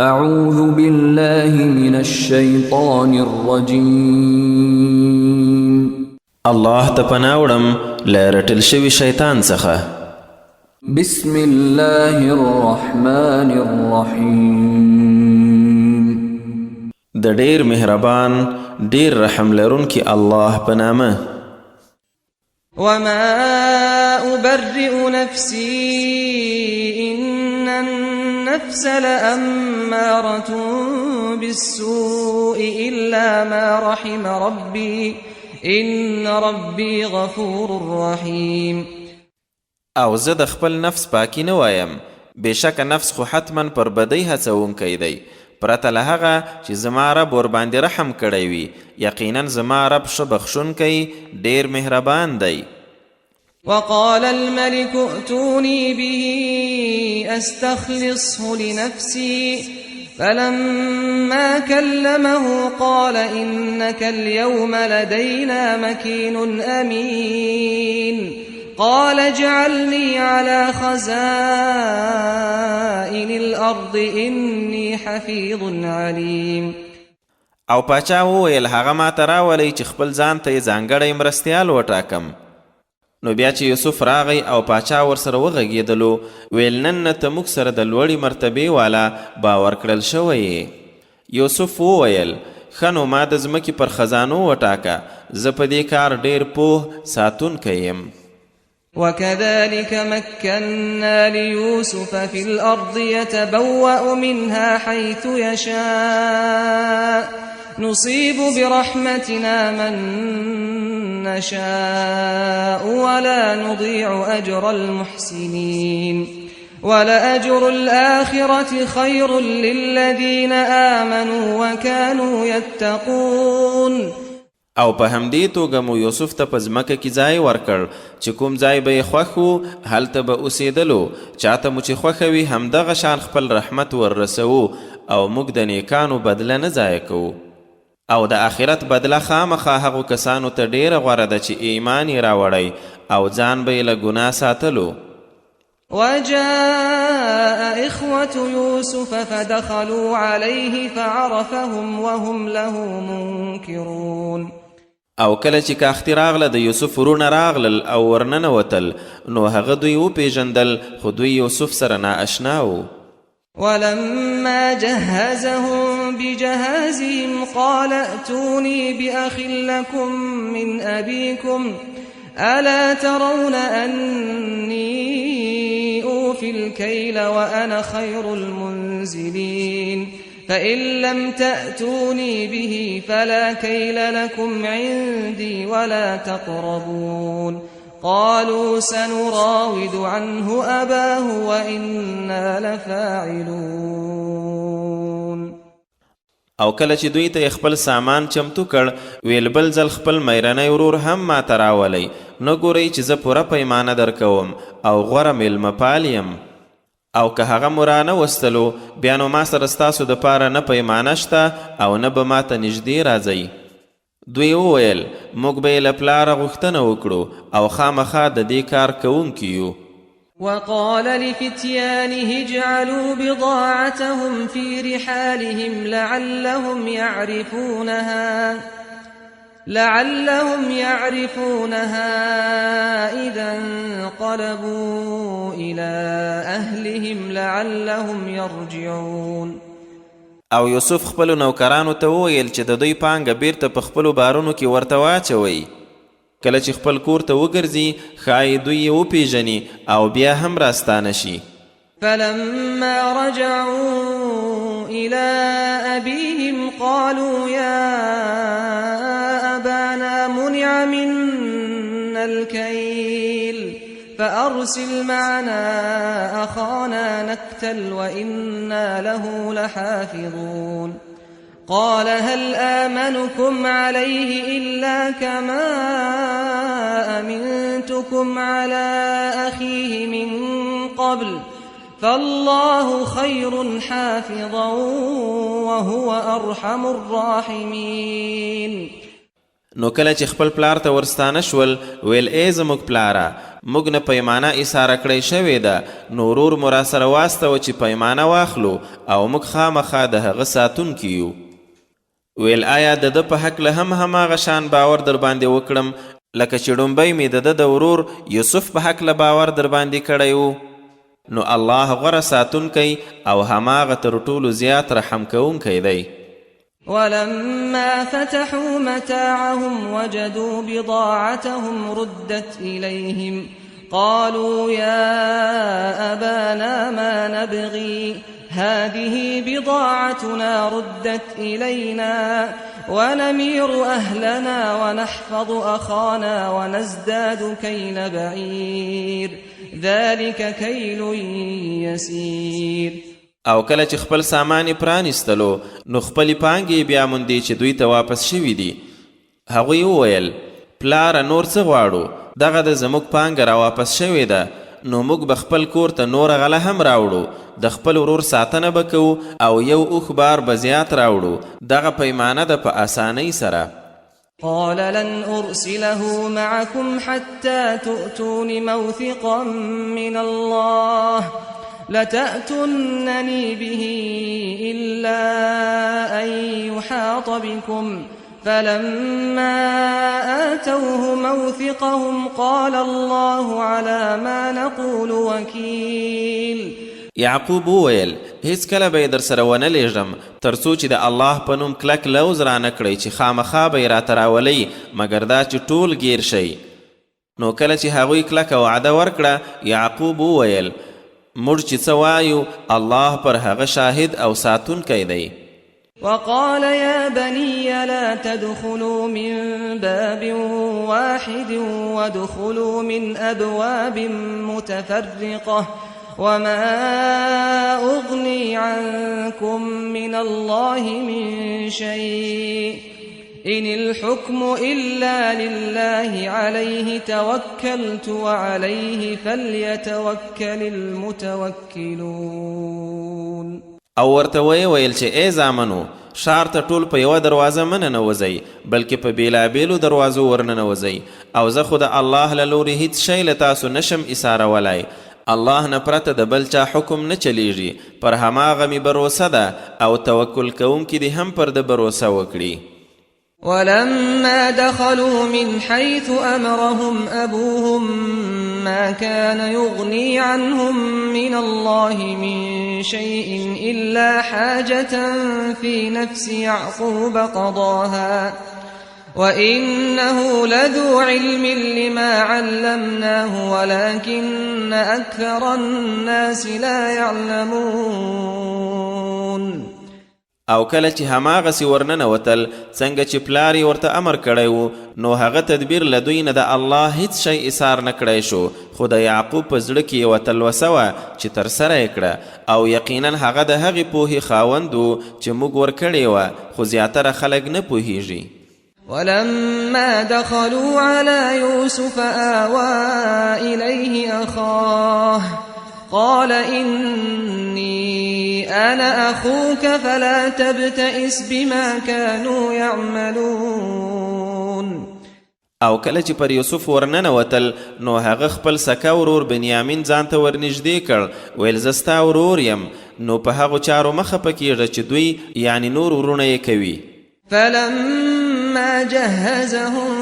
أعوذ بالله من الشيطان الرجيم. الله تپناوڑم لرټل شوی شیطان څخه. بسم الله الرحمن الرحيم. د ډیر مهربان ډیر رحم لرونکي الله په نامه. وما أبرئ نفسي إن النفس لأمارة بالسوء إلا ما رحم ربي إن ربي غفور رحيم. او زه د خپل نفس پاکی نه وایم، بېشکه نفس خو حتما پر بدۍ هڅونکی دی، پرته له هغه چې زما رب ورباندې رحم کړی وي. یقینا زما رب ښه بخښونکی ډېر مهربان دی. وقال الملك ائتوني به أستخلصه لنفسي فلما كلمه قال إنك اليوم لدينا مكين أمين قال اجعلني على خزائن الأرض إني حفيظ عليم. او پاچا وویل هغه ما ته راولئ چې خپل ځان ته یې ځانګړی مرستیال وټاکم. نو بیا چې یوسف راغی او پاچا ورسره وغږېدلو، ویل نن نه ته موږ سره د لوړې مرتبې والا باور کړل شوی. یوسف وویل ښه نو ما د ځمکې پر خزانو وټاکه، زه په دې کار ډېر پوه ساتونکی یم. وكذلك مكنا ليوسف في الأرض يتبوأ منها حيث يشاء نصيب برحمتنا من نشاء ولا نضيع أجر المحسنين ولأجر الآخرة خير للذين آمنوا وكانوا يتقون. او په همدې توګه مو یوسف ته په ځمکه کې ځای ورکړ چې کوم ځای به یې خوښ و هلته به اوسېدلو، چاته مو چې خوښه وي همدغه شان خپل رحمت وررسوو او موږ د نیکانو بدله نه ضایع کوو. او د آخرت بدله خامخا هغو کسانو ته ډېره غوره ده چې ایمان یې راوړی او ځان به یې له ګناه ساتلو. وجاء إخوة يوسف فدخلوا عليه فعرفهم وهم له منكرون. او کله چې کاختي راغله د یوسف ورونه راغلل او ورننوتل، نو هغه دوی وپېژندل خو دوی یوسف سره نااشنا وو. ولما جهزهم بجهازهم قال ائتوني بأخ لكم من أبيكم ألا ترون أني أوفي الكيل وأنا خير المنزلين فإن لم تأتوني به فلا كيل لكم عندي ولا تقربون. قالوا سنراود عنه أباه وإنا لفاعلون. او کله چې دوی ته خپل سامان چمتو کړ، ویل بل ځل خپل میرنی ورور هم ما ته راولئ، نه ګورئ چې زه پوره پیمانه درکوم او غوره میلمه پال یم. او که هغه مو رانه وستلو، بیا نو ما سره ستاسو دپاره نه پیمانه شته او نه به ما ته نږدې راځئ. دوی وویل موږ به یې له پلاره غوښتنه وکړو او خامخا د دې کار کوونکي یو. وقال لفتيانه اجعلوا بضاعتهم في رحالهم لعلهم يعرفونها إذا انقلبوا إلى أهلهم لعلهم يرجعون. او یوسف خپلو نوکرانو ته وویل چې د دوی پانګه بیرته په خپلو بارونو کې ورته واچوئ. کله چې خپل کور ته وګرځي ښایي دوی یې وپېژني او بیا هم راستانه شي. فلما رجعوا إلى أبيهم قالوا يا أبانا منع منا الكيل فأرسل معنا أخانا نكتل وإنا له لحافظون. قال هل آمنكم عليه إلا كما أمنتكم على أخيه من قبل فالله خير حافظا وهو أرحم الراحمين. نو کله چې خپل پلار ته ورستانه شول ویل ای زموږ پلاره موږ نه پیمانه ایساره کړی شوې ده نو ورور مو راسره واستوه چې پیمانه واخلو او موږ خامخا د هغه ساتونکي یو. ویل آیا د ده په هکله هم هماغه شان باور در باندې وکړم لکه چې ډومبی مې د ده د ورور یوسف په هکله باور در باندې کړی و؟ نو الله غوره ساتونکی او هماغه تر ټولو زیات رحم کوونکی دی. ولما فتحوا متاعهم وجدوا بضاعتهم ردت إليهم قالوا يا أبانا ما نبغي هذه بضاعتنا ردت إلينا ونمير أهلنا ونحفظ أخانا ونزداد كيل بعير ذلك كيل يسير. او کله چې خپل سامان یې پرانیستلو نو خپلې پانګې بیا موندې چې دوی ته واپس شوي دي. هغوی وویل پلاره نور څه غواړو دغه د زموږ پانګه را واپس شوې ده نو موږ به خپل کور ته نوره غله هم راوړو د خپل ورور ساتنه به کوو او یو اوښ بار به زیات راوړو دغه پیمانه ده په اسانۍ سره. قال لن أرسله معكم حتى تؤتون موثقا من الله لتأتونني به إلا أن يحاط بكم فلما آتوه موثقهم قال الله على ما نقول وكيل. یعقوب وویل هیڅ کله به یې در سره ونه لیږم تر څو چې د الله په نوم کلک لوز رانه کړئ چې خامخا به یې راته راولئ مګر دا چې ټول ګیر شئ. نو کله چې هغوی کلکه وعده ورکړه یعقوب وویل موږ چې څه وایو الله پر هغه شاهد او ساتونکی دی. وقال يا بني لا تدخلوا من باب واحد وادخلوا من أبواب متفرقة وما أغني عنكم من الله من شيء إن الحكم إلا لله عليه توكلت وعليه فليتوكل المتوكلون. او ورته ویل چې ای زامنو ښار ته ټول په یوه دروازه مه ننوځئ بلکې په بېلابېلو دروازو ورننوځئ او زه خو د الله له لورې هیڅ شی له تاسو نشم ایسارولی. الله نه پرته د بل چا حکم نه چلیږي پر هماغه مې بروسه ده او توکل کوونکي دې هم پر ده بروسه وکړي. ولما دخلوا من حيث أمرهم أبوهم ما كان يغني عنهم من الله من شيء إلا حاجة في نفس يعقوب قضاها وإنه لذو علم لما علمناه ولكن أكثر الناس لا يعلمون. او کله چې هماغسې ورننوتل څنګه چې پلار یې ورته امر کړی و نو هغه تدبیر له دوی نه د الله هیڅ شی ایثار نه کړی شو خو د یعقوب په زړه کې یوه تلوسه وه چې ترسره یې کړه او یقینا هغه د هغې پوهې خاوند و چې موږ ورکړې وه خو زیاتره خلک نه پوهیږي. ولما دخلوا على يوسف آوى إليه أخاه قال إني أنا أخوك فلا تبتئس بما كانوا يعملون. او کله چې پر یوسف ورننوتل نو هغه خپل سکه ورور بنیامین ځان ته ورنږدې کړ ویل زه ستا ورور یم نو په هغو چارو مه خفه کیږه چې دوی یعنی نور ورونه یې کوي. فلما جهزهم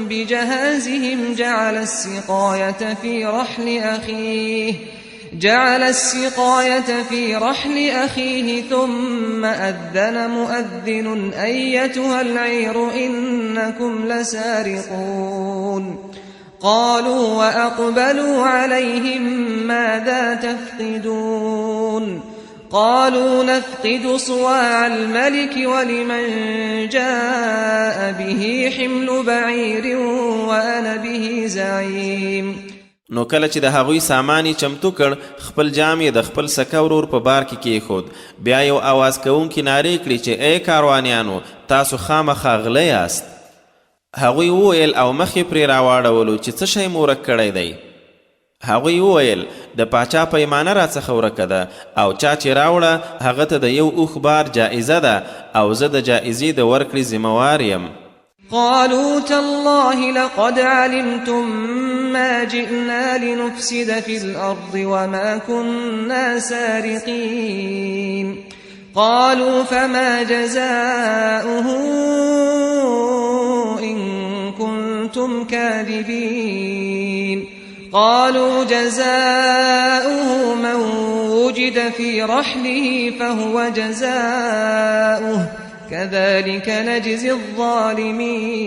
بجهازهم جعل السقاية في رحل أخيه ثم أذن مؤذن أيتها العير إنكم لسارقون. قالوا وأقبلوا عليهم ماذا تفقدون قالوا نفقد صواع الملك ولمن جاء به حمل بعير وأنا به زعيم. نو کله چې د هغوی سامان یې چمتو کړ خپل جام یې د خپل سکه ورور په بار کې کیښود بیا یو اواز کوونکي نارې کړې چې ای کاروانیانو تاسو خامخا غله یاست. هغوی وویل او مخ یې پرې راواړولو چې څه شی مو ورک کړی دی. هغوی وویل د پاچا پیمانه راڅخه ورکه ده او چا چې راوړه هغه ته د یو اوښ بار جایزه ده او زه د جایزې د ورکړې ذمهوار یم. قالوا تالله لقد علمتم ما جئنا لنفسد في الأرض وما كنا سارقين قالوا فما جزاؤه إن كنتم كاذبين قالوا جزاؤه من وجد في رحله فهو جزاؤه كذلك نجزي الظالمين.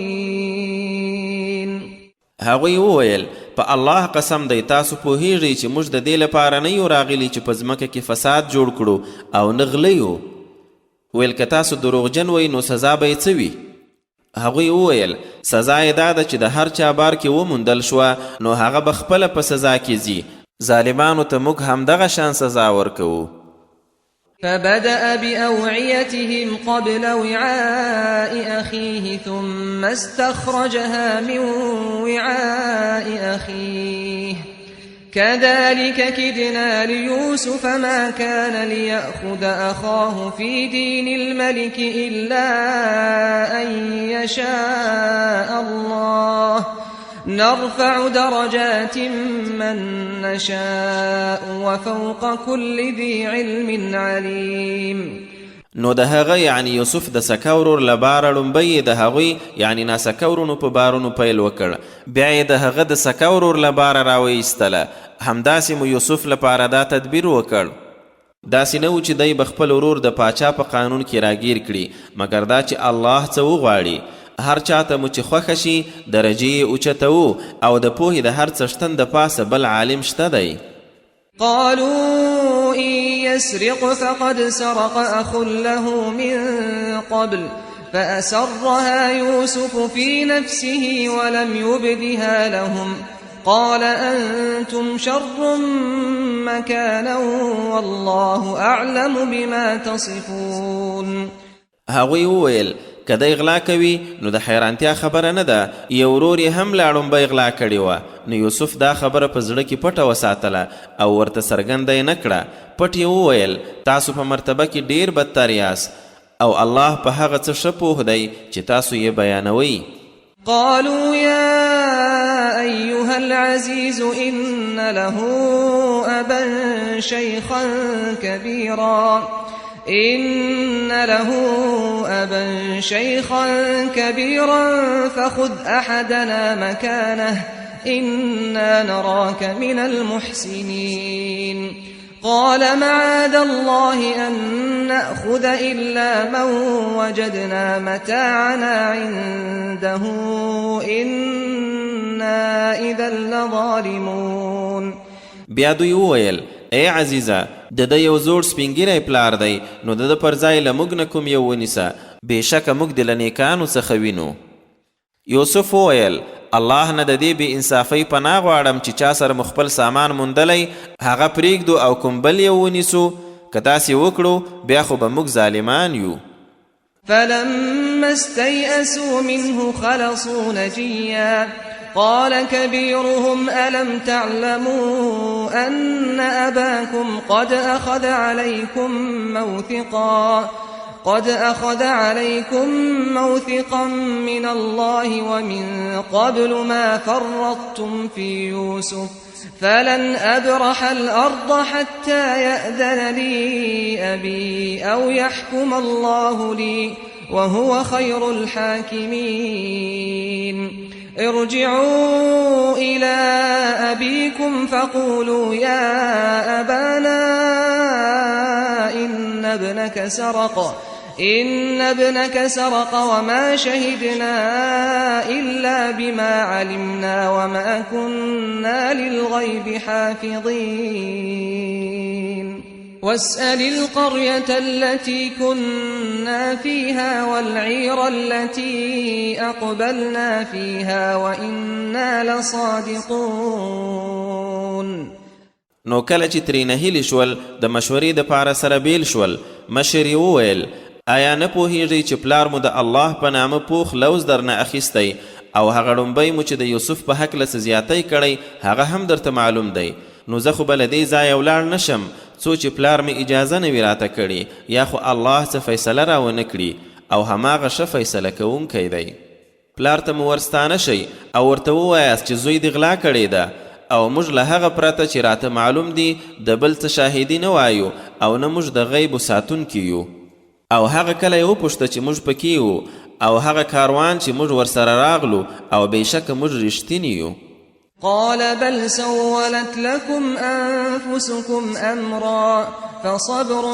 هغوی وویل په الله قسم دی تاسو پوهیږئ چې موږ د دې لپاره نه یو راغلي چې په ځمکه کې فساد جوړ کړو او نه غلیو. ویل که تاسو دروغجن وئ نو سزا به یې څه وي؟ هغوی وویل سزا یې دا ده چې د هر چا بار کې وموندل شوه نو هغه به خپله په سزا کې ځي. ظالمانو ته موږ همدغه شان سزا ورکوو. فبدأ بأوعيتهم قبل وعاء أخيه ثم استخرجها من وعاء أخيه كذلك كدنا ليوسف ما كان ليأخذ أخاه في دين الملك إلا أن يشاء الله نرفع درجات من نشاء وفوق كل ذي علم عليم. نو د هغه یعنی یوسف د سکه ورور له باره لومبی د هغوی یعنی ناسکه ورونو په بارونو پیل وکړ، بیا یې د هغه د سکه ورور له باره راویستله. همداسې مو یوسف لپاره دا تدبیر وکړ. داسې نه و چې دی به خپل ورور د پاچا په قانون کې راګیر کړي، مګر دا چې الله څه وغواړي. هر چاته مو چې خوښه شي درجې یې اوچتوو او د پوهې د هر څښتن د پاسه بل عالم شته دی. قالوا إن يسرق فقد سرق أخ له من قبل فأسرها يوسف في نفسه ولم يبدها لهم قال أنتم شر مكانا والله أعلم بما تصفون. هغوی وویل که دی غلا کوي نو د حیرانتیا خبره نه ده، یو ورور یې هم لا ړومبی غلا کړې وه. نو یوسف دا خبره په زړه کې پټه وساتله او ورته څرګنده یې نه کړه. پټ یې وویل تاسو په مرتبه کې ډیر بدتر یاست او الله په هغه څه ښه پوه دی چې تاسو یې بیانوئ. قالوا يا أيها العزيز إن له أبا شيخا كبيرا فخذ أحدنا مكانه إنا نراك من المحسنين. قال معاذ الله أن نأخذ إلا من وجدنا متاعنا عنده إنا إذا لظالمون. بیا دوی وویل ای عزیزه د ده یو زوړ سپینګیری پلار دی نو د ده پر ځای له موږ نه کوم یو ونیسه، بېشکه موږ د له نیکانو څخه وینو. یوسف وویل الله نه د دې بې انصافۍ پناه غواړم چې چا سره مو خپل سامان موندلی هغه پرېږدو او کوم بل یو ونیسو. که داسې وکړو بیا خو به موږ ظالمان یو. فلما استيئسوا منه خلصوا نجيا قال كبيرهم ألم تعلموا أن أباكم قد أخذ عليكم موثقا من الله ومن قبل ما فرطتم في يوسف فلن أبرح الأرض حتى يأذن لي أبي أو يحكم الله لي وهو خير الحاكمين. ارجعوا إلى أبيكم فقولوا يا أبانا إن ابنك سرق وما شهدنا إلا بما علمنا وما كنا للغيب حافظين. واسأل القرية التي كنا فيها والعير التي أقبلنا فيها وإنا لصادقون. نو کله چې ترې نهیلي شول د مشورې دپاره سره بیل شول، مشر یې وویل آیا نه پوهیږئ چې پلار مو د الله په نامه پوخ لوز درنه اخیستی او هغه ړومبی مو چې د یوسف په هکله څه زیاتی کړی هغه هم درته معلوم دی. نو زه خو به له دې ځایه ولاړ نشم څو چې پلار مې اجازه نه وي راته کړې یا خو الله څه فیصله راونه کړي او هماغه ښه فیصله کوونکی دی. پلار ته مو ورستانه شئ او ورته ووایاست چې زوی دې غلا کړې ده او موږ له هغه پرته چې راته معلوم دي د بل څه شاهدي نه وایو او نه موږ د غیبو ساتونکي یو. او هغه کله یې وپوښته چې موږ پکې یو او هغه کاروان چې موږ ورسره راغلو او بېشکه موږ رښتیني یو. قال بل سولت لكم أنفسكم أمرا فصبر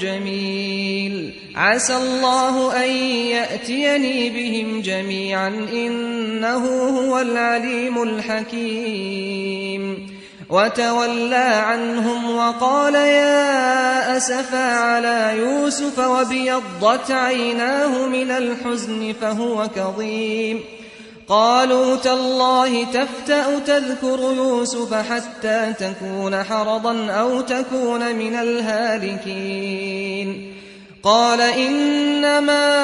جميل عسى الله أن يأتيني بهم جميعا إنه هو العليم الحكيم. وتولى عنهم وقال يا أسفا على يوسف وابيضت عيناه من الحزن فهو كظيم. قالوا تالله تفتأ تذكر يوسف حتى تكون حرضا أو تكون من الهالكين. قال إنما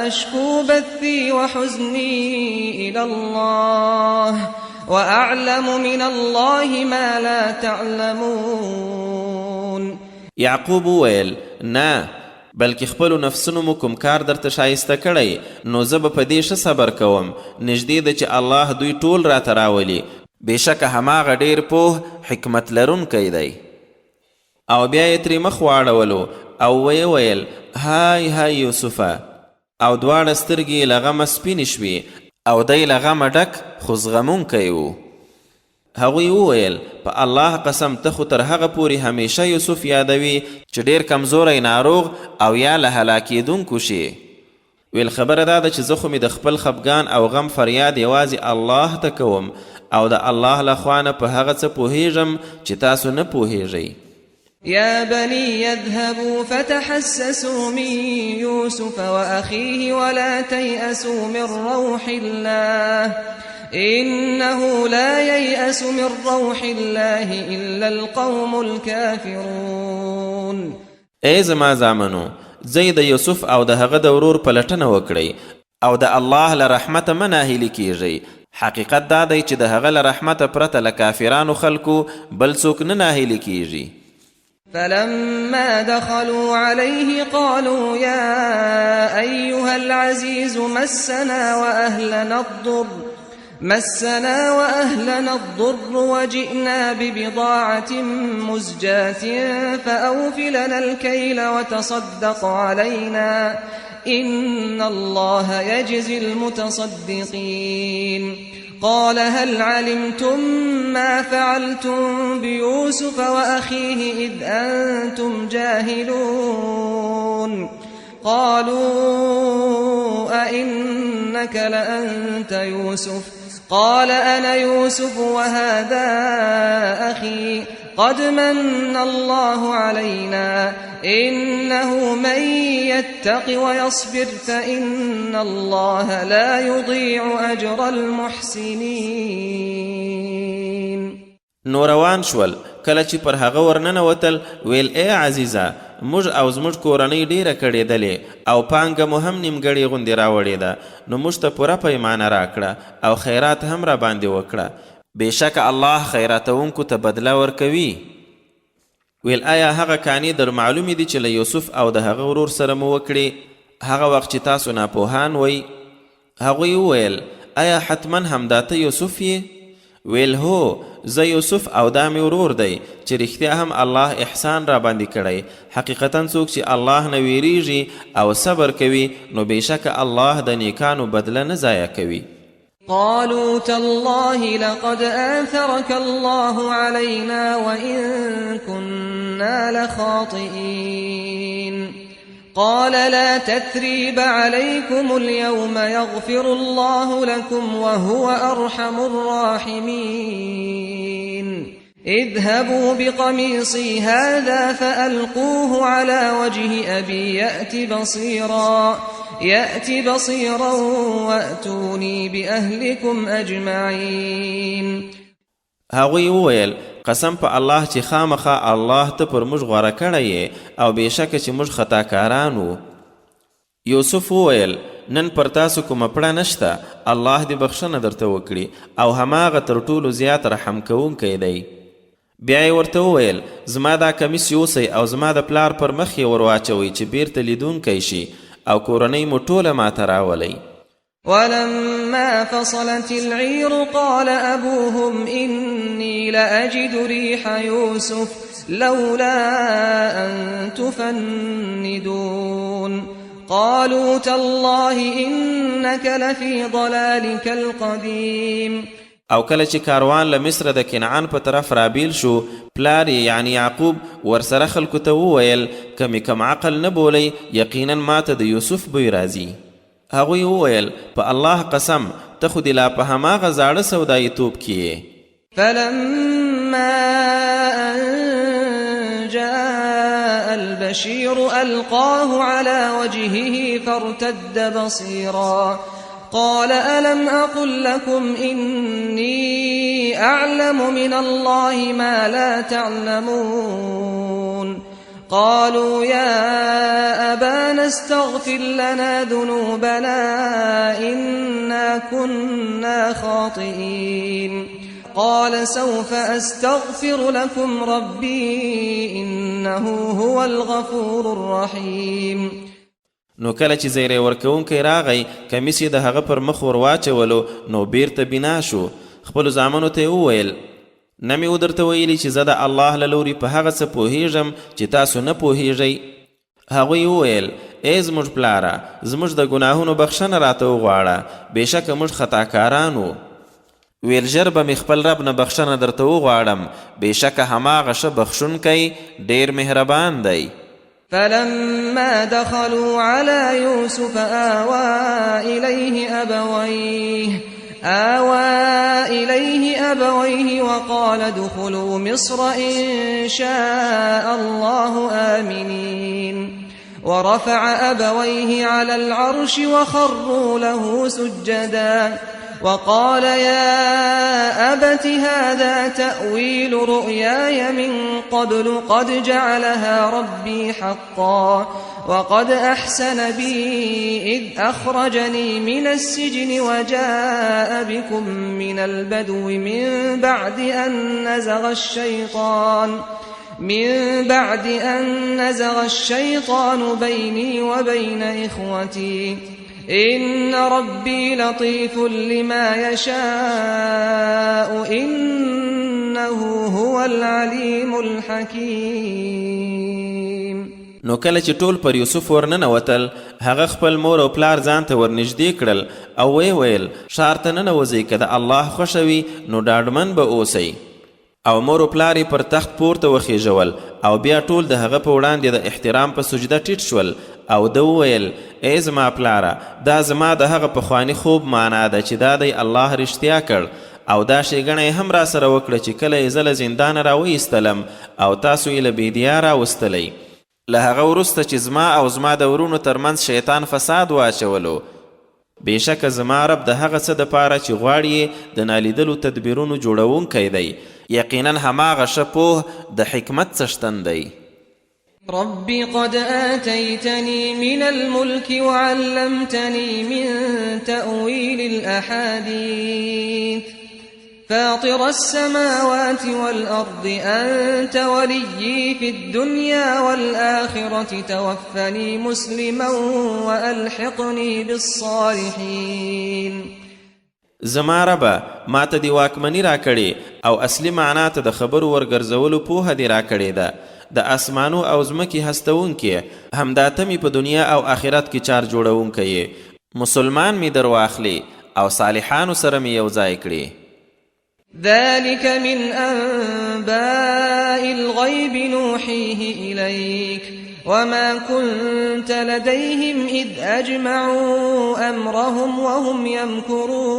أشكو بثي وحزني إلى الله وأعلم من الله ما لا تعلمون. يعقوب ویل نه بلکې خپلو نفسونو مو کوم کار درته شایسته کړی نو زه به په دې ښه صبر کوم. نږدې ده چې الله دوی ټول راته راولي. بېشکه هماغه ډېر پوه حکمت لرونکی دی. او بیا یې ترې مخ واړولو او ویې ویل های های یوسفه. او دواړه سترګې له غمه سپینې شوې او دی له غمه ډک خو زغمونکی و. هغوی وویل په الله قسم ته خو تر هغه پورې همیشه یوسف یادوي چې ډېر کمزوری ناروغ او یا له هلاکېدونکو شي. ویل خبره دا ده چې زه خو مې د خپل خفګان او غم فریاد یوازې الله ته کوم او د الله له خوا نه په هغه څه پوهیږم چې تاسو نه پوهیږئ. يا بني يذهبوا فتحسسوا من يوسف وأخيه ولا تيأسوا من روح الله إنه لا ييأس من روح الله إلا القوم الكافرون. ای زما زامنو زه د یوسف او د هغه د ورور پلټنه وکړئ او د الله له رحمته مه ناهیلي کیږئ. حقیقت دا دی چې د هغه له رحمته پرته له کافرانو خلکو بل څوک نه ناهیلي کیږي. فلما دخلوا عليه قالوا يا أيها العزيز مسنا وأهلنا الضر وجئنا ببضاعة مزجاة فأوف لنا الكيل وتصدق علينا إن الله يجزي المتصدقين. قال هل علمتم ما فعلتم بيوسف وأخيه إذ أنتم جاهلون؟ قالوا أئنك لأنت يوسف؟ قال أنا يوسف وهذا أخي قد من الله علينا إنه من يتق ويصبر فإن الله لا يضيع أجر المحسنين. نو روان شول. کله چې پر هغه ورننوتل ویل ای عزیزه موږ او زموږ کورنۍ ډیره کړېدلې او پانګه مو هم نیمګړې غوندې راوړې ده نو موږ ته پوره پیمانه راکړه او خیرات هم را باندې وکړه. بېشکه الله خیراتونکو ته بدله ورکوي. ویل آیا هغه کانې در معلومې دي چې له یوسف او د هغه ورور سره مو وکړې هغه وخت چې تاسو ناپوهان وئ؟ هغوی وویل آیا حتما همدا ته یوسف یې؟ ویل هو زه یوسف او دا مې ورور دی چې رښتیا هم الله احسان را باندې کړی. حقیقتا څوک چې الله نه ویریږي او صبر کوي نو بېشکه الله د نیکانو بدله نه ضایع کوي. قالوا تالله لقد آثرك الله علينا وإن كنا لخاطئين. قال لا تثريب عليكم اليوم يغفر الله لكم وهو أرحم الراحمين. اذهبوا بقميصي هذا فألقوه على وجه أبي يأت بصيرا وأتوني بأهلكم أجمعين. هغوی وویل قسم په الله چې خامخا الله ته پر موږ غوره کړی او بېشکه چې موږ خطاکاران وو. یوسف وویل نن پر تاسو کومه پړه نشته. الله دې بخښنه درته وکړي او هماغه تر ټولو زیات رحم کوونکی دی. بیا یې ورته وویل زما دا کمیس یوسئ او زما د پلار پر مخ یې ور واچوئ چې بیرته لیدونکی شي او کورنۍ مو ټوله ماته راولئ. ولما فصلت العير قال أبوهم إني لأجد ريح يوسف لولا أن تفندون قالوا تالله إنك لفي ضلالك القديم. او کله چې کاروان له مصر د کنعان په طرف رابیل شو، پلار یعنی یعقوب ورسره خلکو ته وویل کمی کم عقل نه بولی، یقینا ماته د یوسف بوی راځي. هغوی وویل په الله قسم ته خو دې لا په هماغه زاړه سودایي توب کې. فلما أن جاء البشير ألقاه على وجهه فارتد بصيرا قال ألم أقل لكم إني أعلم من الله ما لا تعلمون قالوا يا أبانا استغفر لنا ذنوبنا إنا كنا خاطئين قال سوف أستغفر لكم ربي إنه هو الغفور الرحيم. نو کله چې زیری ورکوونکی راغی، کمیس یې د هغه پر مخ ور واچولو، نو بیرته بنا شو. خپلو زامنو ته یې وویل نه مې ودرته ویلي چې زه د الله له لوري په هغه څه پوهیږم چې تاسو نه پوهیږئ. هغوی وویل ای زموږ پلاره، زموږ د ګناهونو بخښنه راته وغواړه، بېشکه موږ خطاکاران وو. ویل ژر به مې خپل رب نه بخښنه درته وغواړم، بېشکه هماغه ښه بخښونکی ډېر مهربان دی. فلما دخلوا على يوسف آوى إليه أبويه وقال ادخلوا مصر إن شاء الله آمنين ورفع أبويه على العرش وخروا له سجدا وقال يا أبت هذا تأويل رؤياي من قبل قد جعلها ربي حقا وقد أحسن بي إذ أخرجني من السجن وجاء بكم من البدو من بعد أن نزغ الشيطان بيني وبين إخوتي إن ربي لطيف لما يشاء إنه هو العليم الحكيم. نو کله چې ټول پر یوسف ورننوتل، هغه خپل مور او پلار ځان ته ورنږدې کړل او ویل ښار ته ننوځئ، که د الله خوښه وي نو ډاډمن به اوسئ. او مور او پلار یې پر تخت پورته وخیژول او بیا ټول د هغه په وړاندې د احترام په سجده ټیټ شول او ده وویل ای زما پلاره، دا زما د هغه پخواني خوب معنا ده چې دا دی الله رښتیا کړ، او دا ښېګڼه یې هم را سره وکړه چې کله یې زه له زندانه راوایستلم او تاسو یې له بیدیا راوستلی. له هغه وروسته چې زما او زما د ورونو ترمنځ شیطان فساد واچولو، بېشکه زما رب د هغه څه دپاره چې غواړي د نالیدلو تدبیرونو جوړونکی دی، یقینا هماغه ښه پوه د حکمت څښتن دی. رب قد آتيتني من الملك وعلمتني من تأويل الأحاديث فاطر السماوات والأرض أنت وليي في الدنيا والآخرة توفني مسلما وألحقني بالصالحين. زما ربه ما ته دی واکمني را کړې او اصلي معنا ته د خبرو ورګرځولو پوهه دی را کړې ده. د اسمانو او ځمکې هستونکې، همدا ته مې په دنیا او آخرت کې چار جوړونکی، مسلمان مې در واخلي او صالحانو سره مې یو ځای کړي. ذلك من أنباء الغيب نوحيه إليك وما كنت لديهم إذ أجمعوا أمرهم وهم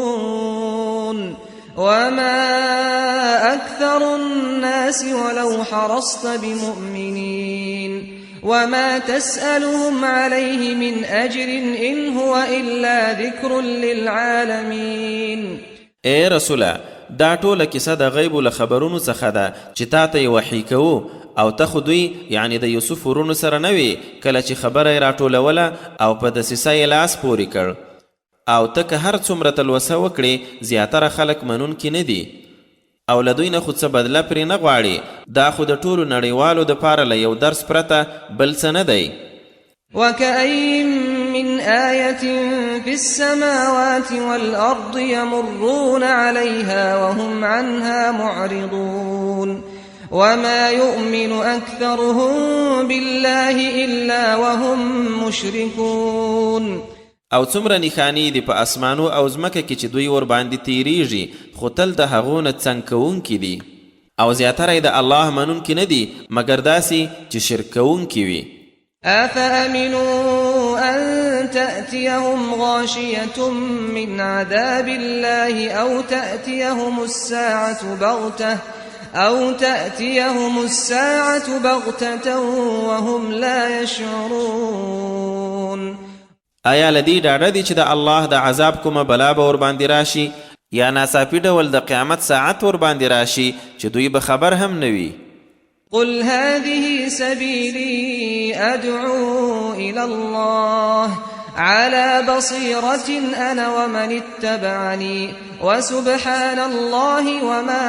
يمكرون وما أكثر الناس ولو حرصت بمؤمنين وما تسألهم عليه من أجر إن هو إلا ذكر للعالمين. اے رسوله، دا ټوله کیسه د غیبو له خبرونو څخه ده چې تا ته یې وحی کوو، او ته خو دوی یعنی د یوسف ورونو سره نه وې کله چې خبره یې راټولوله او په دسیسه یې لاس پورې کړ. او ته که هر څومره تلوسه وکړې، زیاتره خلک منونکي نه دي، او له دوی نه خو څه بدله پرې نه غواړي. دا خو د ټولو نړیوالو دپاره له یو درس پرته بل څه نه دی. وکأین من آية في السماوات والأرض يمرون عليها وهم عنها معرضون وما يؤمن أكثرهم بالله إلا وهم مشركون. او څومره نښانې دي په اسمانو او ځمکه کې چې دوی ور باندې تیریږي خو تل د هغو نه څنګ کوونکي دي او زیاتره د الله منونکي نه دي مګر داسې چې شرک کوونکي وي. أفأمنوا أن تأتيهم غاشية من عذاب الله أو تأتيهم الساعة بغتة وهم لا يشعرون. آیا لدی ډاډه دي چې د الله د عذاب کومه بلا به ور باندې راشي یا ناڅاپي ډول د قیامت ساعت ور باندې راشي چې دوی به خبر هم نه وي؟ قل هذه سبيلي أدعو إلى الله على بصيرة أنا ومن اتبعني وسبحان الله وما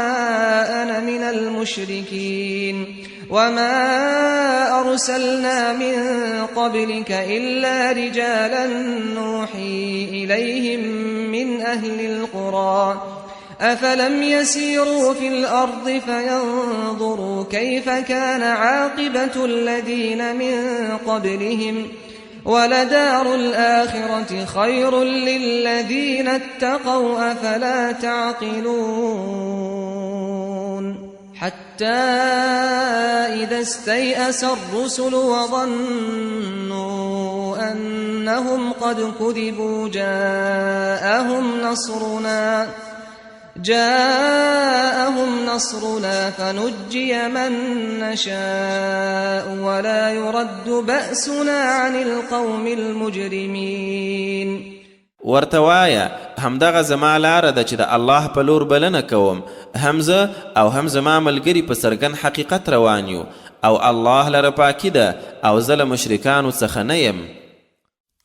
أنا من المشركين. وما أرسلنا من قبلك إلا رجالا نوحي إليهم من أهل القرى أفلم يسيروا في الأرض فينظروا كيف كان عاقبة الذين من قبلهم ولدار الآخرة خير للذين اتقوا أفلا تعقلون. حتى إذا استيأس الرسل وظنوا أنهم قد كذبوا جاءهم نصرنا فنجي من نشاء ولا يرد بأسنا عن القوم المجرمين. ورته وایه همدغه زما لاره ده چې د الله په لور بلنه کوم، هم زه او هم زما ملګري په څرګند حقیقت روان یو او الله لره پاکي ده او زه له مشرکانو څخه نه یم.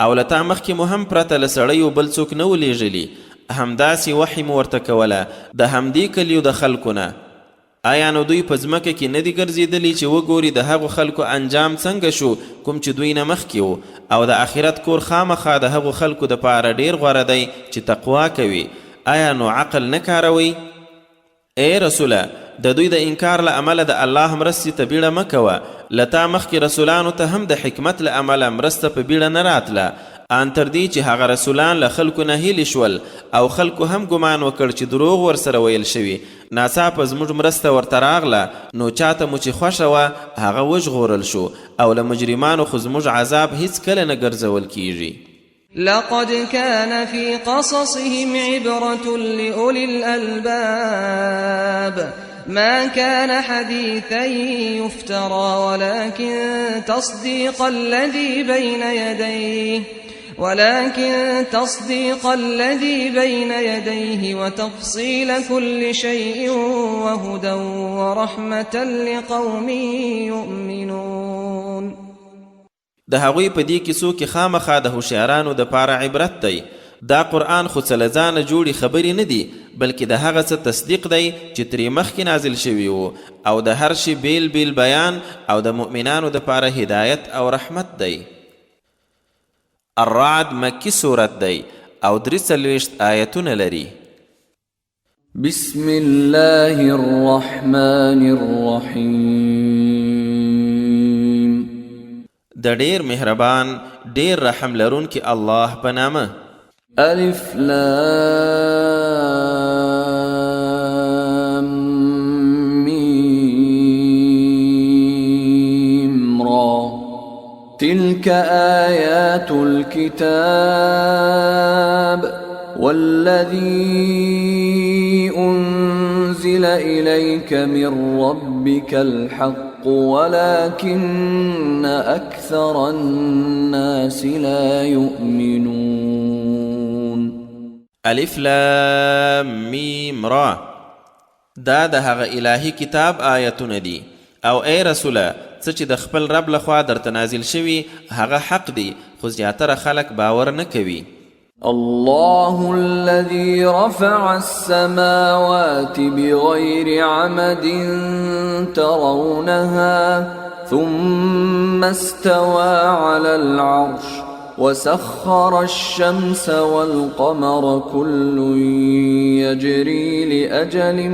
او له تا مخکې مو هم پرته له سړیو بل څوک نه ولیږلي، همداسې وحی مو ورته کوله د همدې کلیو د خلکو نه. آیا نو دوی په ځمکه کې نه دي ګرځېدلي چې وګوري د هغو خلکو انجام څنګه شو کوم چې دوی نه مخکې وو، او د آخرت کور خامخا د هغو خلکو دپاره ډیر غوره دی چې تقوا کوي. آیا نو عقل نه کاروئ؟ ای رسوله د دوی د انکار له امله د الله مرستې ته بیړه مه کوه. له تا مخکې رسولانو ته هم د حکمت له امله مرسته په بیړه نه راتله، ان تر دې چې هغه رسولان له خلکو نه هیلې شول او خلکو هم ګمان وکړ چې دروغ ورسره ویل شوي. ناڅاپه زموږ مرسته ورته راغله، نو چاته مو چې خوښه وه هغه وژغورل شو، او له مجرمانو خو زموږ عذاب هیڅکله نه ګرځول کیږي. لقد كان في قصصهم عبرة لأولي الألباب ما كان حديثا يفترى ولكن تصديق الذي بين يديه وتفصيل كل شيء وهدى ورحمة لقوم يؤمنون. د هغوی په دې کیسو کې خامخا د هوښیارانو دپاره عبرت دی. دا قرآن خو څه له ځانه جوړې خبرې نه دي، بلکې د هغه څه تصدیق دی چې ترې مخکې نازل شوي وو، او د هر شي بیل بیل بیان او د مؤمنانو دپاره هدایت او رحمت دی. الرعد مکی صورت دی او 43 آیتونه لري. بسم الله الرحمن الرحیم. د ډیر مهربان ډیر رحم لرونکي الله په نامه. الف لام میم را تلك آيات الكتاب والذي أنزل إليك من ربك الحق ولكن أكثر الناس لا يؤمنون. الف لام میم را دا د هغه الهی کتاب آیتونه دي، او ای رسوله څه چې د خپل رب لخوا درته نازل شوي هغه حق دی، خو زیاتره خلک باور نه کوي. الله الذي رفع السماوات بغير عمد ترونها ثم استوى على العرش وسخر الشمس والقمر كل يجري لأجل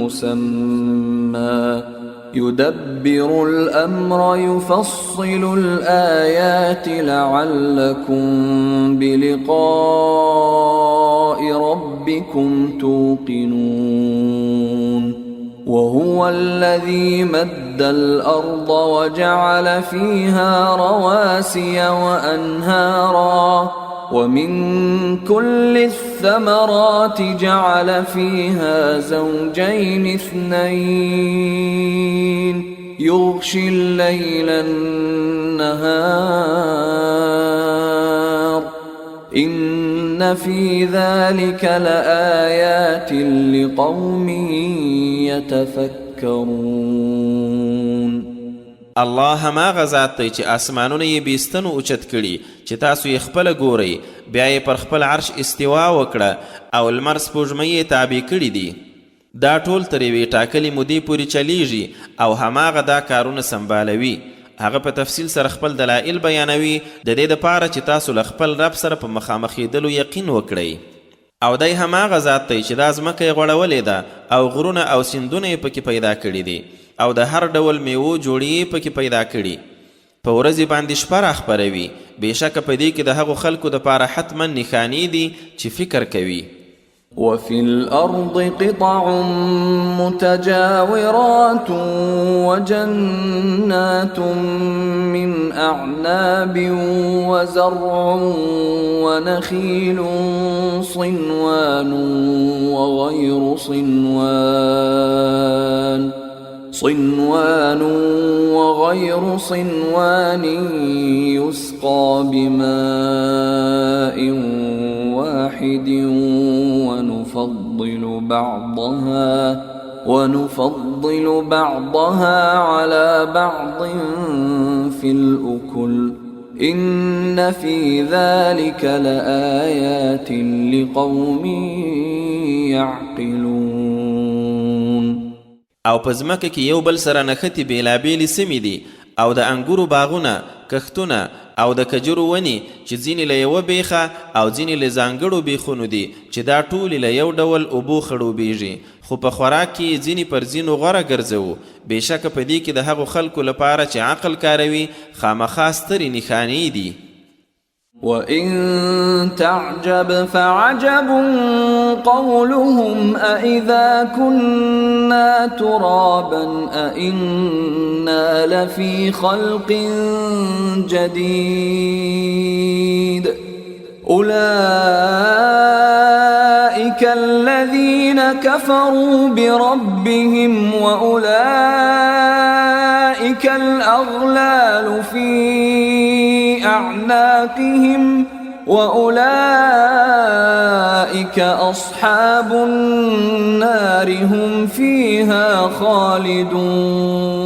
مسمى يدبر الأمر يفصل الآيات لعلكم بلقاء ربكم توقنون وهو الذي مد الأرض وجعل فيها رواسي وأنهارا ومن كل الثمرات جعل فيها زوجين اثنين يغشي الليل النهار إن في ذلك لآيات لقوم يتفكرون. الله هماغه ذات دی چې اسمانونه یې بیستنو اوچت کړي چې تاسو یې خپله ګورئ، بیا یې پر خپل عرش استوا وکړه او لمر سپوږمۍ یې تابع کړي دي. دا ټول تر یوې ټاکلې مودې پورې چلیږي او هماغه دا کارونه سمبالوي. هغه په تفصیل سره خپل دلایل بیانوي د دې دپاره چې تاسو له خپل رب سره په مخامخېدلو یقین وکړئ. او دی هماغه ذات دی چې دا ځمکه یې غوړولې ده او غرونه او سیندونه یې پکې پیدا کړي دي او د هر ډول میوو جوړې یې پکې پیدا کړي. په ورځې باندې شپه راخپروي. بېشکه په دې کې د هغو خلکو دپاره حتما نښانې دي چې فکر کوي. وفي الأرض قطع متجاورات وجنات من أعناب وزرع ونخيل صنوان وغير صنوان يسقى بماء واحد ونفضل بعضها على بعض في الأكل إن في ذلك لآيات لقوم يعقلون. او په ځمکه کې یو بل سره نښتې بېلابېلې سیمې دي او د انګورو باغونه، کښتونه او د کجورو ونې چې ځینې له یوه بیخه او ځینې له ځانګړو بیخونو دي چې دا ټولې له یو ډول اوبو خړوبېږي، خو په خوراک کې ځینې پر ځینو غوره ګرځوو. بېشکه په دې کې د هغو خلکو لپاره چې عقل کاروي خامخا سترې نښانې دي. وَإِن تَعْجَبْ فَعَجَبٌ قَوْلُهُمْ أَإِذَا كُنَّا تُرَابًا أَإِنَّا لَفِي خَلْقٍ جَدِيدٍ أُولَئِكَ الَّذِينَ كَفَرُوا بِرَبِّهِمْ وَأُولَئِكَ الْأَغْلَالُ فِي أعناقهم وأولئك أصحاب النار هم فيها خالدون.